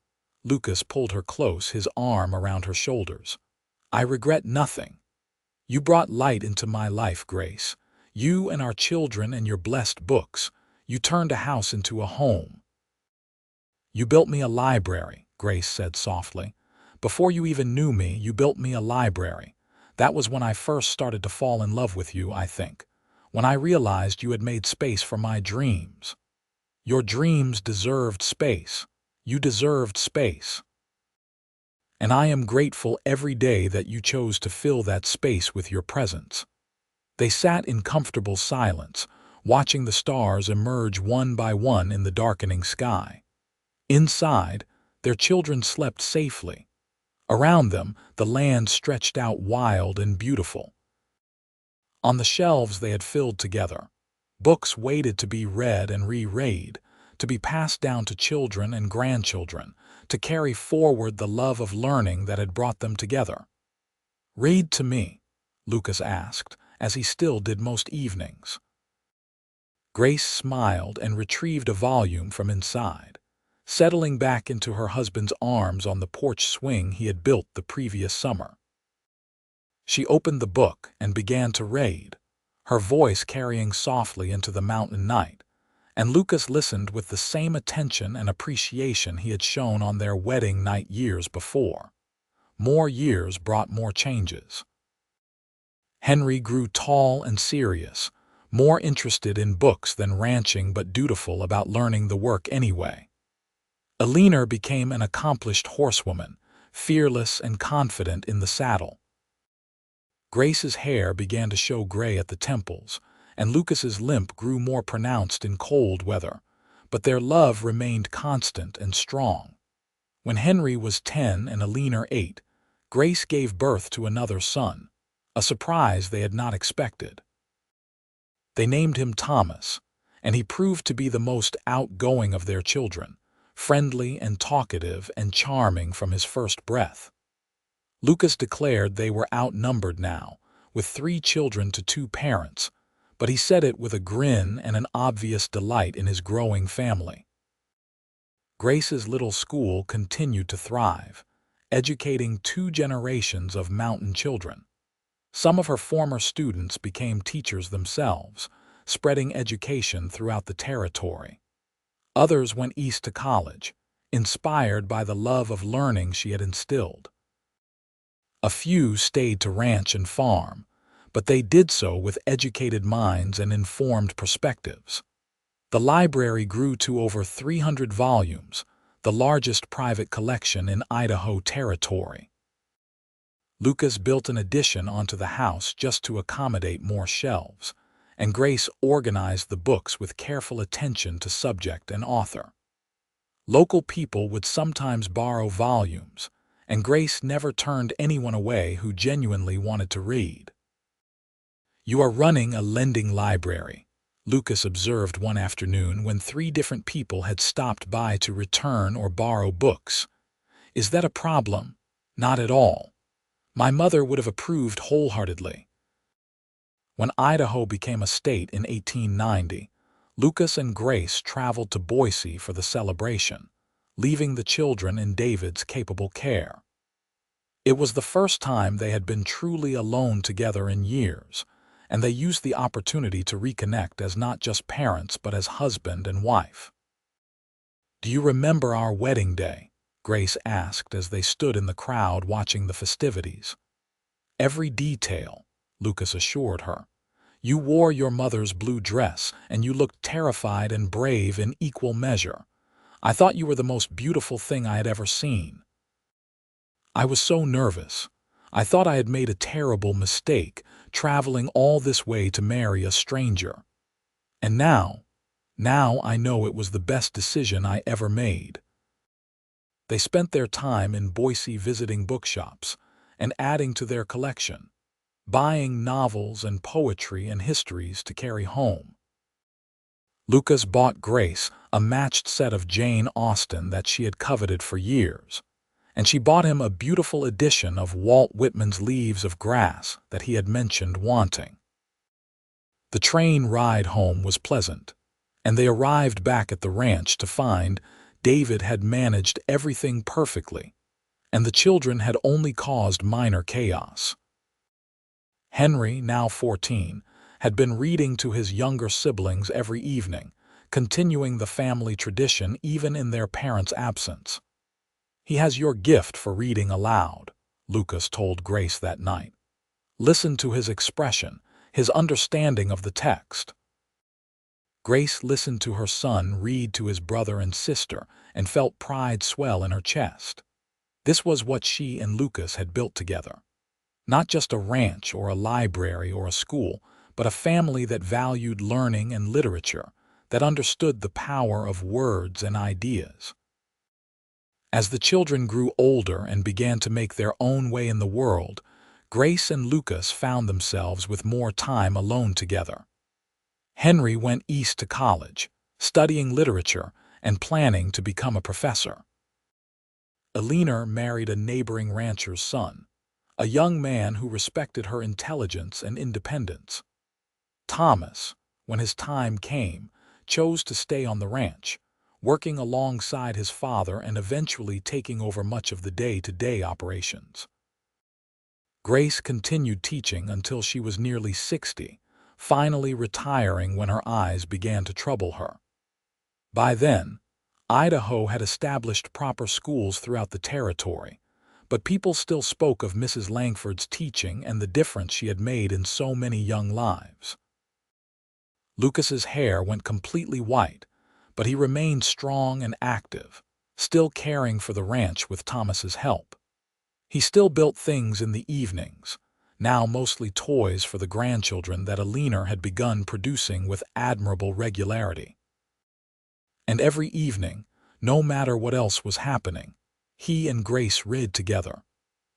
Lucas pulled her close, his arm around her shoulders. "I regret nothing. You brought light into my life, Grace. You and our children and your blessed books. You turned a house into a home." "You built me a library," Grace said softly. "Before you even knew me, you built me a library. That was when I first started to fall in love with you, I think. When I realized you had made space for my dreams. Your dreams deserved space. You deserved space. And I am grateful every day that you chose to fill that space with your presence." They sat in comfortable silence, watching the stars emerge one by one in the darkening sky. Inside, their children slept safely. Around them, the land stretched out wild and beautiful. On the shelves they had filled together, books waited to be read and reread, to be passed down to children and grandchildren, to carry forward the love of learning that had brought them together. "Read to me," Lucas asked, as he still did most evenings. Grace smiled and retrieved a volume from inside, settling back into her husband's arms on the porch swing he had built the previous summer. She opened the book and began to read, her voice carrying softly into the mountain night, and Lucas listened with the same attention and appreciation he had shown on their wedding night years before. More years brought more changes. Henry grew tall and serious, more interested in books than ranching but dutiful about learning the work anyway. Eleanor became an accomplished horsewoman, fearless and confident in the saddle. Grace's hair began to show gray at the temples, and Lucas's limp grew more pronounced in cold weather, but their love remained constant and strong. When Henry was 10 and Eleanor 8, Grace gave birth to another son, a surprise they had not expected. They named him Thomas, and he proved to be the most outgoing of their children, friendly and talkative and charming from his first breath. Lucas declared they were outnumbered now, with 3 children to 2 parents, but he said it with a grin and an obvious delight in his growing family. Grace's little school continued to thrive, educating 2 generations of mountain children. Some of her former students became teachers themselves, spreading education throughout the territory. Others went east to college, inspired by the love of learning she had instilled. A few stayed to ranch and farm, but they did so with educated minds and informed perspectives. The library grew to over 300 volumes, the largest private collection in Idaho territory. Lucas built an addition onto the house just to accommodate more shelves, and Grace organized the books with careful attention to subject and author. Local people would sometimes borrow volumes, and Grace never turned anyone away who genuinely wanted to read. "You are running a lending library," Lucas observed one afternoon when 3 different people had stopped by to return or borrow books. "Is that a problem?" "Not at all. My mother would have approved wholeheartedly." When Idaho became a state in 1890, Lucas and Grace traveled to Boise for the celebration, leaving the children in David's capable care. It was the first time they had been truly alone together in years, and they used the opportunity to reconnect as not just parents but as husband and wife. "Do you remember our wedding day?" Grace asked as they stood in the crowd watching the festivities. "Every detail," Lucas assured her. "You wore your mother's blue dress, and you looked terrified and brave in equal measure. I thought you were the most beautiful thing I had ever seen." "I was so nervous. I thought I had made a terrible mistake, traveling all this way to marry a stranger. And now I know it was the best decision I ever made." They spent their time in Boise visiting bookshops and adding to their collection, buying novels and poetry and histories to carry home. Lucas bought Grace a matched set of Jane Austen that she had coveted for years, and she bought him a beautiful edition of Walt Whitman's Leaves of Grass that he had mentioned wanting. The train ride home was pleasant, and they arrived back at the ranch to find David had managed everything perfectly, and the children had only caused minor chaos. Henry, now 14, had been reading to his younger siblings every evening, continuing the family tradition even in their parents' absence. "He has your gift for reading aloud," Lucas told Grace that night. "Listen to his expression, his understanding of the text." Grace listened to her son read to his brother and sister and felt pride swell in her chest. This was what she and Lucas had built together. Not just a ranch or a library or a school, but a family that valued learning and literature, that understood the power of words and ideas. As the children grew older and began to make their own way in the world, Grace and Lucas found themselves with more time alone together. Henry went east to college, studying literature and planning to become a professor. Eleanor married a neighboring rancher's son, a young man who respected her intelligence and independence. Thomas, when his time came, chose to stay on the ranch, working alongside his father and eventually taking over much of the day-to-day operations. Grace continued teaching until she was nearly 60, finally retiring when her eyes began to trouble her. By then, Idaho had established proper schools throughout the territory, but people still spoke of Mrs. Langford's teaching and the difference she had made in so many young lives. Lucas's hair went completely white, but he remained strong and active, still caring for the ranch with Thomas's help. He still built things in the evenings, now mostly toys for the grandchildren that Alina had begun producing with admirable regularity. And every evening, no matter what else was happening, he and Grace read together.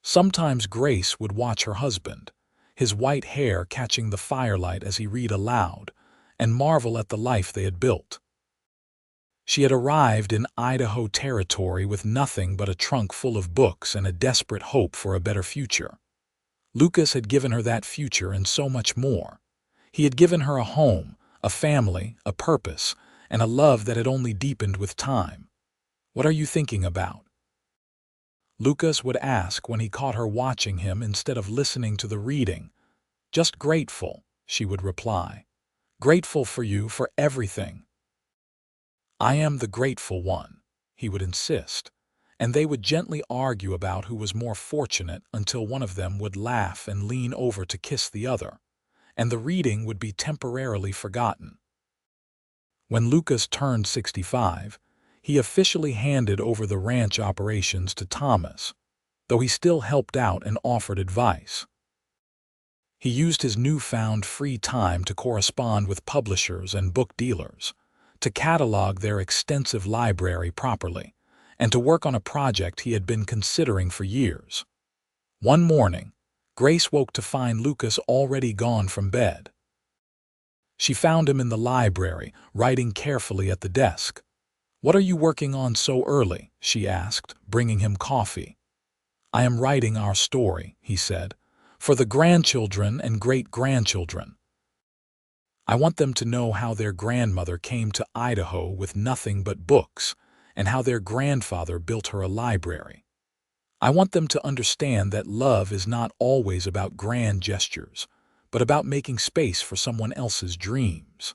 Sometimes Grace would watch her husband, his white hair catching the firelight as he read aloud, and marvel at the life they had built. She had arrived in Idaho territory with nothing but a trunk full of books and a desperate hope for a better future. Lucas had given her that future and so much more. He had given her a home, a family, a purpose, and a love that had only deepened with time. "What are you thinking about?" Lucas would ask when he caught her watching him instead of listening to the reading. "Just grateful," she would reply. "Grateful for you, for everything." "I am the grateful one," he would insist, and they would gently argue about who was more fortunate until one of them would laugh and lean over to kiss the other, and the reading would be temporarily forgotten. When Lucas turned 65, he officially handed over the ranch operations to Thomas, though he still helped out and offered advice. He used his newfound free time to correspond with publishers and book dealers, to catalog their extensive library properly, and to work on a project he had been considering for years. One morning, Grace woke to find Lucas already gone from bed. She found him in the library, writing carefully at the desk. "What are you working on so early?" she asked, bringing him coffee. "I am writing our story," he said, "for the grandchildren and great-grandchildren. I want them to know how their grandmother came to Idaho with nothing but books, and how their grandfather built her a library. I want them to understand that love is not always about grand gestures, but about making space for someone else's dreams."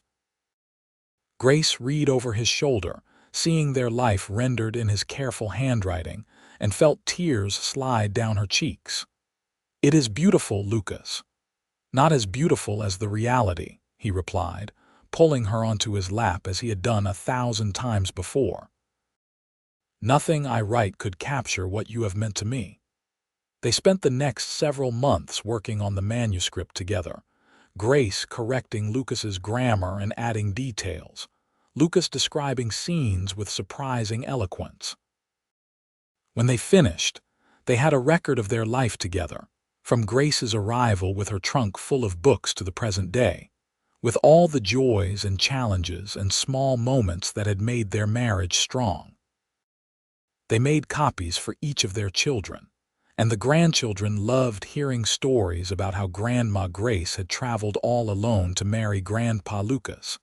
Grace read over his shoulder, seeing their life rendered in his careful handwriting, and felt tears slide down her cheeks. "It is beautiful, Lucas." "Not as beautiful as the reality," he replied, pulling her onto his lap as he had done 1,000 times before. "Nothing I write could capture what you have meant to me." They spent the next several months working on the manuscript together, Grace correcting Lucas's grammar and adding details, Lucas describing scenes with surprising eloquence. When they finished, they had a record of their life together, from Grace's arrival with her trunk full of books to the present day, with all the joys and challenges and small moments that had made their marriage strong. They made copies for each of their children, and the grandchildren loved hearing stories about how Grandma Grace had traveled all alone to marry Grandpa Lucas,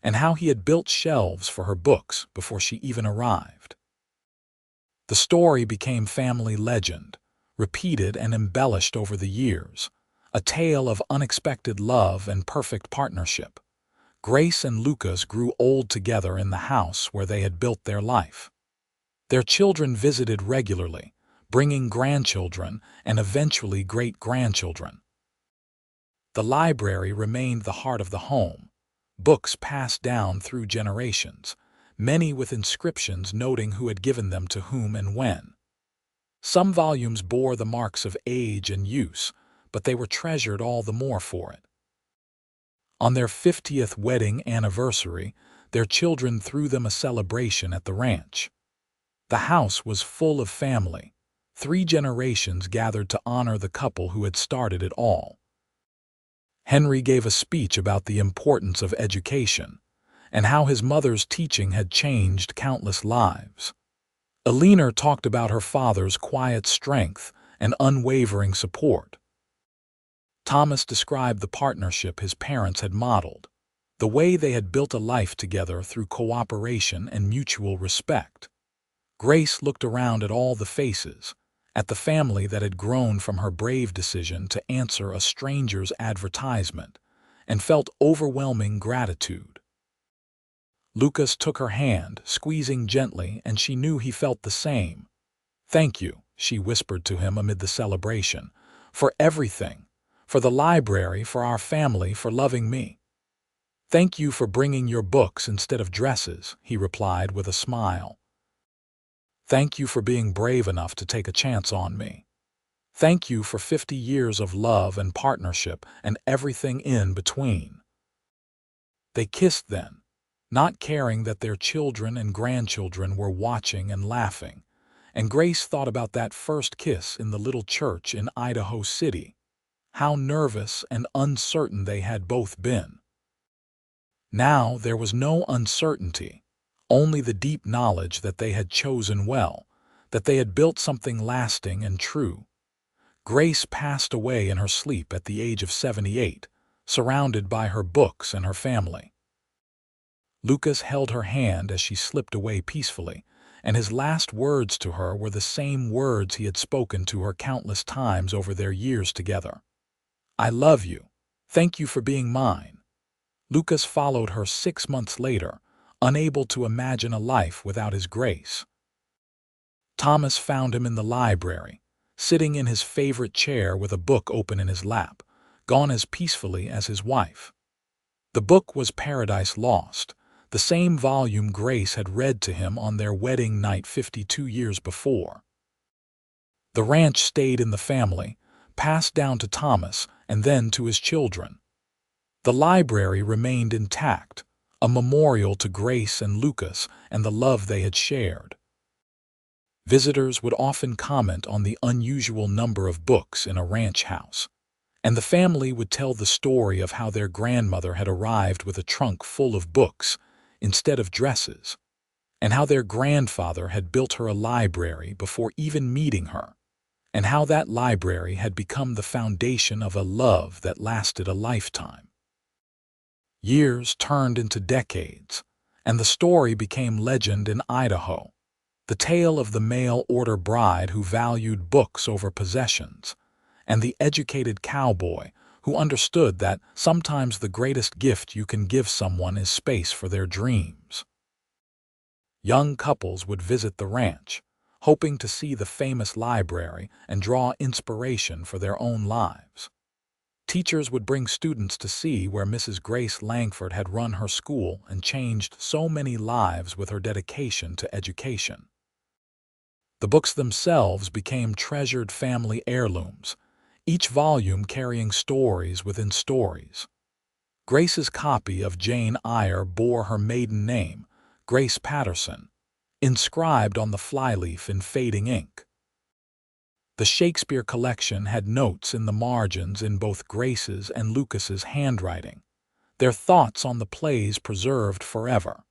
and how he had built shelves for her books before she even arrived. The story became family legend, repeated and embellished over the years, a tale of unexpected love and perfect partnership. Grace and Lucas grew old together in the house where they had built their life. Their children visited regularly, bringing grandchildren and eventually great-grandchildren. The library remained the heart of the home, books passed down through generations, many with inscriptions noting who had given them to whom and when. Some volumes bore the marks of age and use, but they were treasured all the more for it. On their 50th wedding anniversary, their children threw them a celebration at the ranch. The house was full of family. 3 generations gathered to honor the couple who had started it all. Henry gave a speech about the importance of education and how his mother's teaching had changed countless lives. Alina talked about her father's quiet strength and unwavering support. Thomas described the partnership his parents had modeled, the way they had built a life together through cooperation and mutual respect. Grace looked around at all the faces, at the family that had grown from her brave decision to answer a stranger's advertisement, and felt overwhelming gratitude. Lucas took her hand, squeezing gently, and she knew he felt the same. "Thank you," she whispered to him amid the celebration, "for everything, for the library, for our family, for loving me." "Thank you for bringing your books instead of dresses," he replied with a smile. "Thank you for being brave enough to take a chance on me. Thank you for 50 years of love and partnership and everything in between." They kissed then, not caring that their children and grandchildren were watching and laughing, and Grace thought about that first kiss in the little church in Idaho City. How nervous and uncertain they had both been. Now there was no uncertainty, only the deep knowledge that they had chosen well, that they had built something lasting and true. Grace passed away in her sleep at the age of 78, surrounded by her books and her family. Lucas held her hand as she slipped away peacefully, and his last words to her were the same words he had spoken to her countless times over their years together. "I love you. Thank you for being mine." Lucas followed her 6 months later, unable to imagine a life without his Grace. Thomas found him in the library, sitting in his favorite chair with a book open in his lap, gone as peacefully as his wife. The book was Paradise Lost, the same volume Grace had read to him on their wedding night 52 years before. The ranch stayed in the family, passed down to Thomas and then to his children. The library remained intact, a memorial to Grace and Lucas and the love they had shared. Visitors would often comment on the unusual number of books in a ranch house, and the family would tell the story of how their grandmother had arrived with a trunk full of books instead of dresses, and how their grandfather had built her a library before even meeting her, and how that library had become the foundation of a love that lasted a lifetime. Years turned into decades, and the story became legend in Idaho, the tale of the mail-order bride who valued books over possessions, and the educated cowboy who understood that sometimes the greatest gift you can give someone is space for their dreams. Young couples would visit the ranch, hoping to see the famous library and draw inspiration for their own lives. Teachers would bring students to see where Mrs. Grace Langford had run her school and changed so many lives with her dedication to education. The books themselves became treasured family heirlooms, each volume carrying stories within stories. Grace's copy of Jane Eyre bore her maiden name, Grace Patterson, inscribed on the flyleaf in fading ink. The Shakespeare collection had notes in the margins in both Grace's and Lucas's handwriting, their thoughts on the plays preserved forever.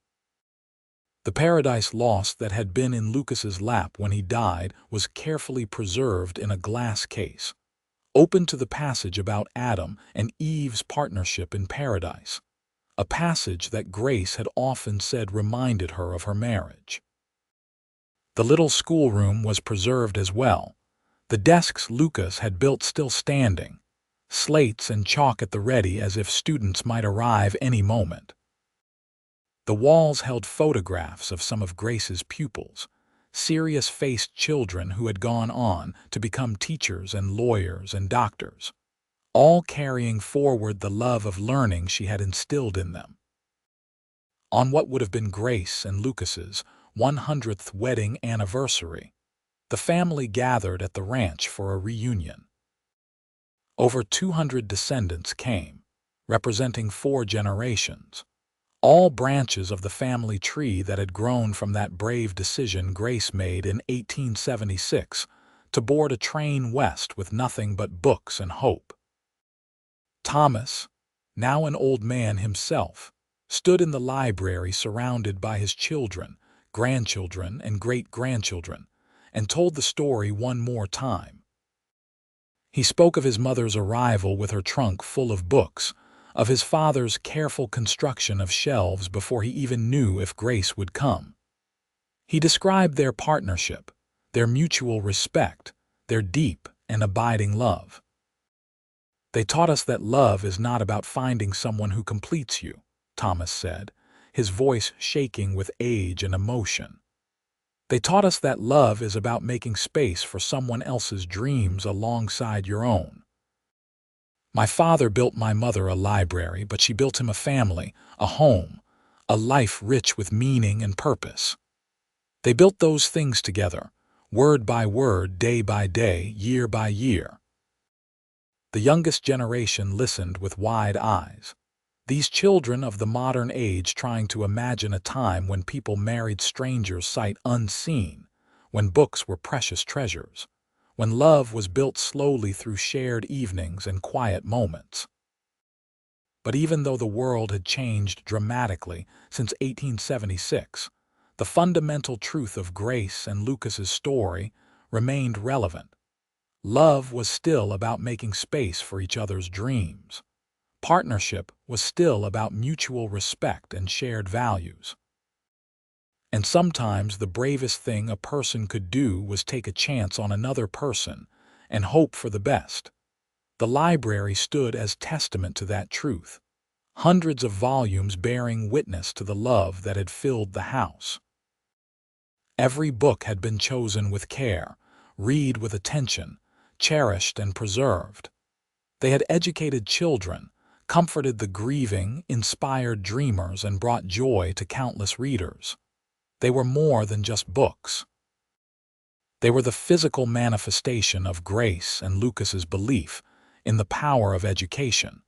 The Paradise Lost that had been in Lucas's lap when he died was carefully preserved in a glass case, open to the passage about Adam and Eve's partnership in paradise, a passage that Grace had often said reminded her of her marriage. The little schoolroom was preserved as well, the desks Lucas had built still standing, slates and chalk at the ready as if students might arrive any moment. The walls held photographs of some of Grace's pupils, serious-faced children who had gone on to become teachers and lawyers and doctors, all carrying forward the love of learning she had instilled in them. On what would have been Grace and Lucas's 100th wedding anniversary, the family gathered at the ranch for a reunion. Over 200 descendants came, representing 4 generations, all branches of the family tree that had grown from that brave decision Grace made in 1876 to board a train west with nothing but books and hope. Thomas, now an old man himself, stood in the library surrounded by his children, grandchildren, and great-grandchildren, and told the story one more time. He spoke of his mother's arrival with her trunk full of books, of his father's careful construction of shelves before he even knew if Grace would come. He described their partnership, their mutual respect, their deep and abiding love. They taught us that love is not about finding someone who completes you, Thomas said, his voice shaking with age and emotion. They taught us that love is about making space for someone else's dreams alongside your own. My father built my mother a library, but she built him a family, a home, a life rich with meaning and purpose. They built those things together, word by word, day by day, year by year. The youngest generation listened with wide eyes. These children of the modern age trying to imagine a time when people married strangers sight unseen, when books were precious treasures, when love was built slowly through shared evenings and quiet moments. But even though the world had changed dramatically since 1876, the fundamental truth of Grace and Lucas's story remained relevant. Love was still about making space for each other's dreams. Partnership was still about mutual respect and shared values. And sometimes the bravest thing a person could do was take a chance on another person and hope for the best. The library stood as testament to that truth, hundreds of volumes bearing witness to the love that had filled the house. Every book had been chosen with care, read with attention, cherished and preserved. They had educated children, comforted the grieving, inspired dreamers, and brought joy to countless readers. They were more than just books. They were the physical manifestation of Grace and Lucas's belief in the power of education,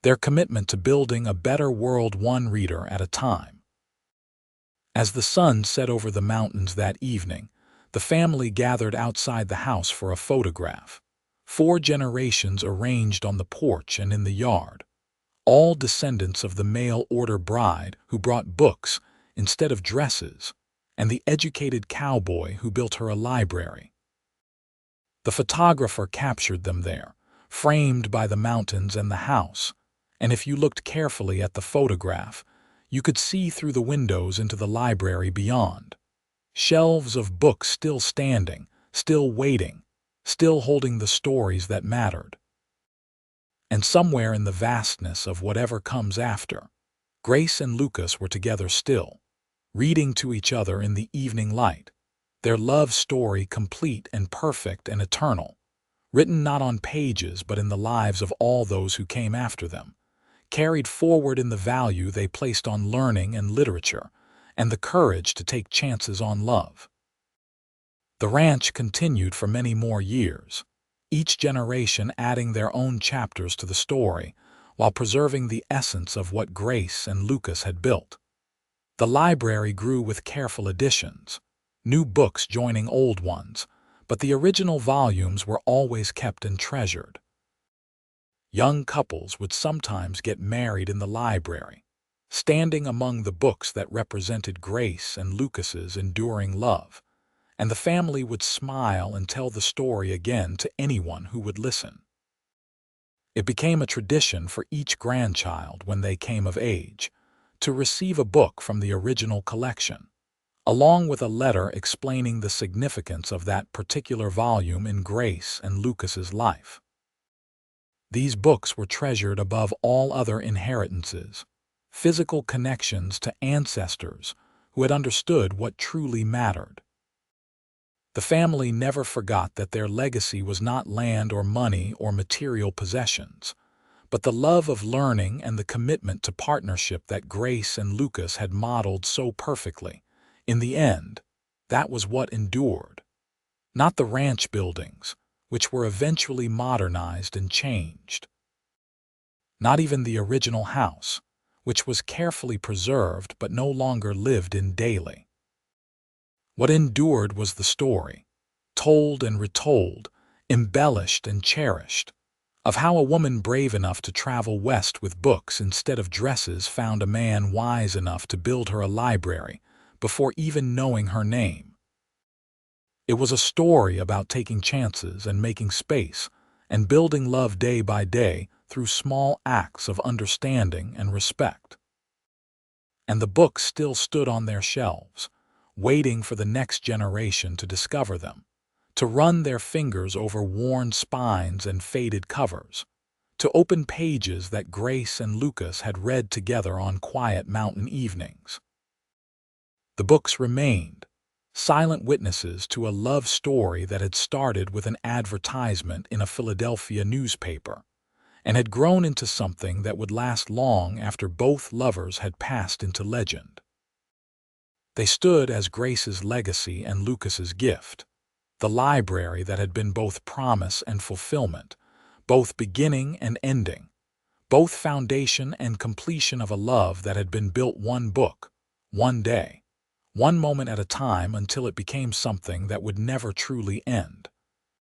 their commitment to building a better world one reader at a time. As the sun set over the mountains that evening, the family gathered outside the house for a photograph. 4 generations arranged on the porch and in the yard, all descendants of the mail-order bride who brought books instead of dresses, and the educated cowboy who built her a library. The photographer captured them there, framed by the mountains and the house, and if you looked carefully at the photograph, you could see through the windows into the library beyond. Shelves of books still standing, still waiting, still holding the stories that mattered. And somewhere in the vastness of whatever comes after, Grace and Lucas were together still, reading to each other in the evening light, their love story complete and perfect and eternal, written not on pages but in the lives of all those who came after them, carried forward in the value they placed on learning and literature, and the courage to take chances on love. The ranch continued for many more years, each generation adding their own chapters to the story, while preserving the essence of what Grace and Lucas had built. The library grew with careful additions, new books joining old ones, but the original volumes were always kept and treasured. Young couples would sometimes get married in the library, standing among the books that represented Grace and Lucas's enduring love, and the family would smile and tell the story again to anyone who would listen. It became a tradition for each grandchild when they came of age to receive a book from the original collection, along with a letter explaining the significance of that particular volume in Grace and Lucas's life. These books were treasured above all other inheritances, physical connections to ancestors who had understood what truly mattered. The family never forgot that their legacy was not land or money or material possessions, but the love of learning and the commitment to partnership that Grace and Lucas had modeled so perfectly. In the end, that was what endured. Not the ranch buildings, which were eventually modernized and changed. Not even the original house, which was carefully preserved but no longer lived in daily. What endured was the story, told and retold, embellished and cherished, of how a woman brave enough to travel west with books instead of dresses found a man wise enough to build her a library before even knowing her name. It was a story about taking chances and making space and building love day by day through small acts of understanding and respect. And the books still stood on their shelves, waiting for the next generation to discover them, to run their fingers over worn spines and faded covers, to open pages that Grace and Lucas had read together on quiet mountain evenings. The books remained, silent witnesses to a love story that had started with an advertisement in a Philadelphia newspaper and had grown into something that would last long after both lovers had passed into legend. They stood as Grace's legacy and Lucas's gift, the library that had been both promise and fulfillment, both beginning and ending, both foundation and completion of a love that had been built one book, one day, one moment at a time until it became something that would never truly end.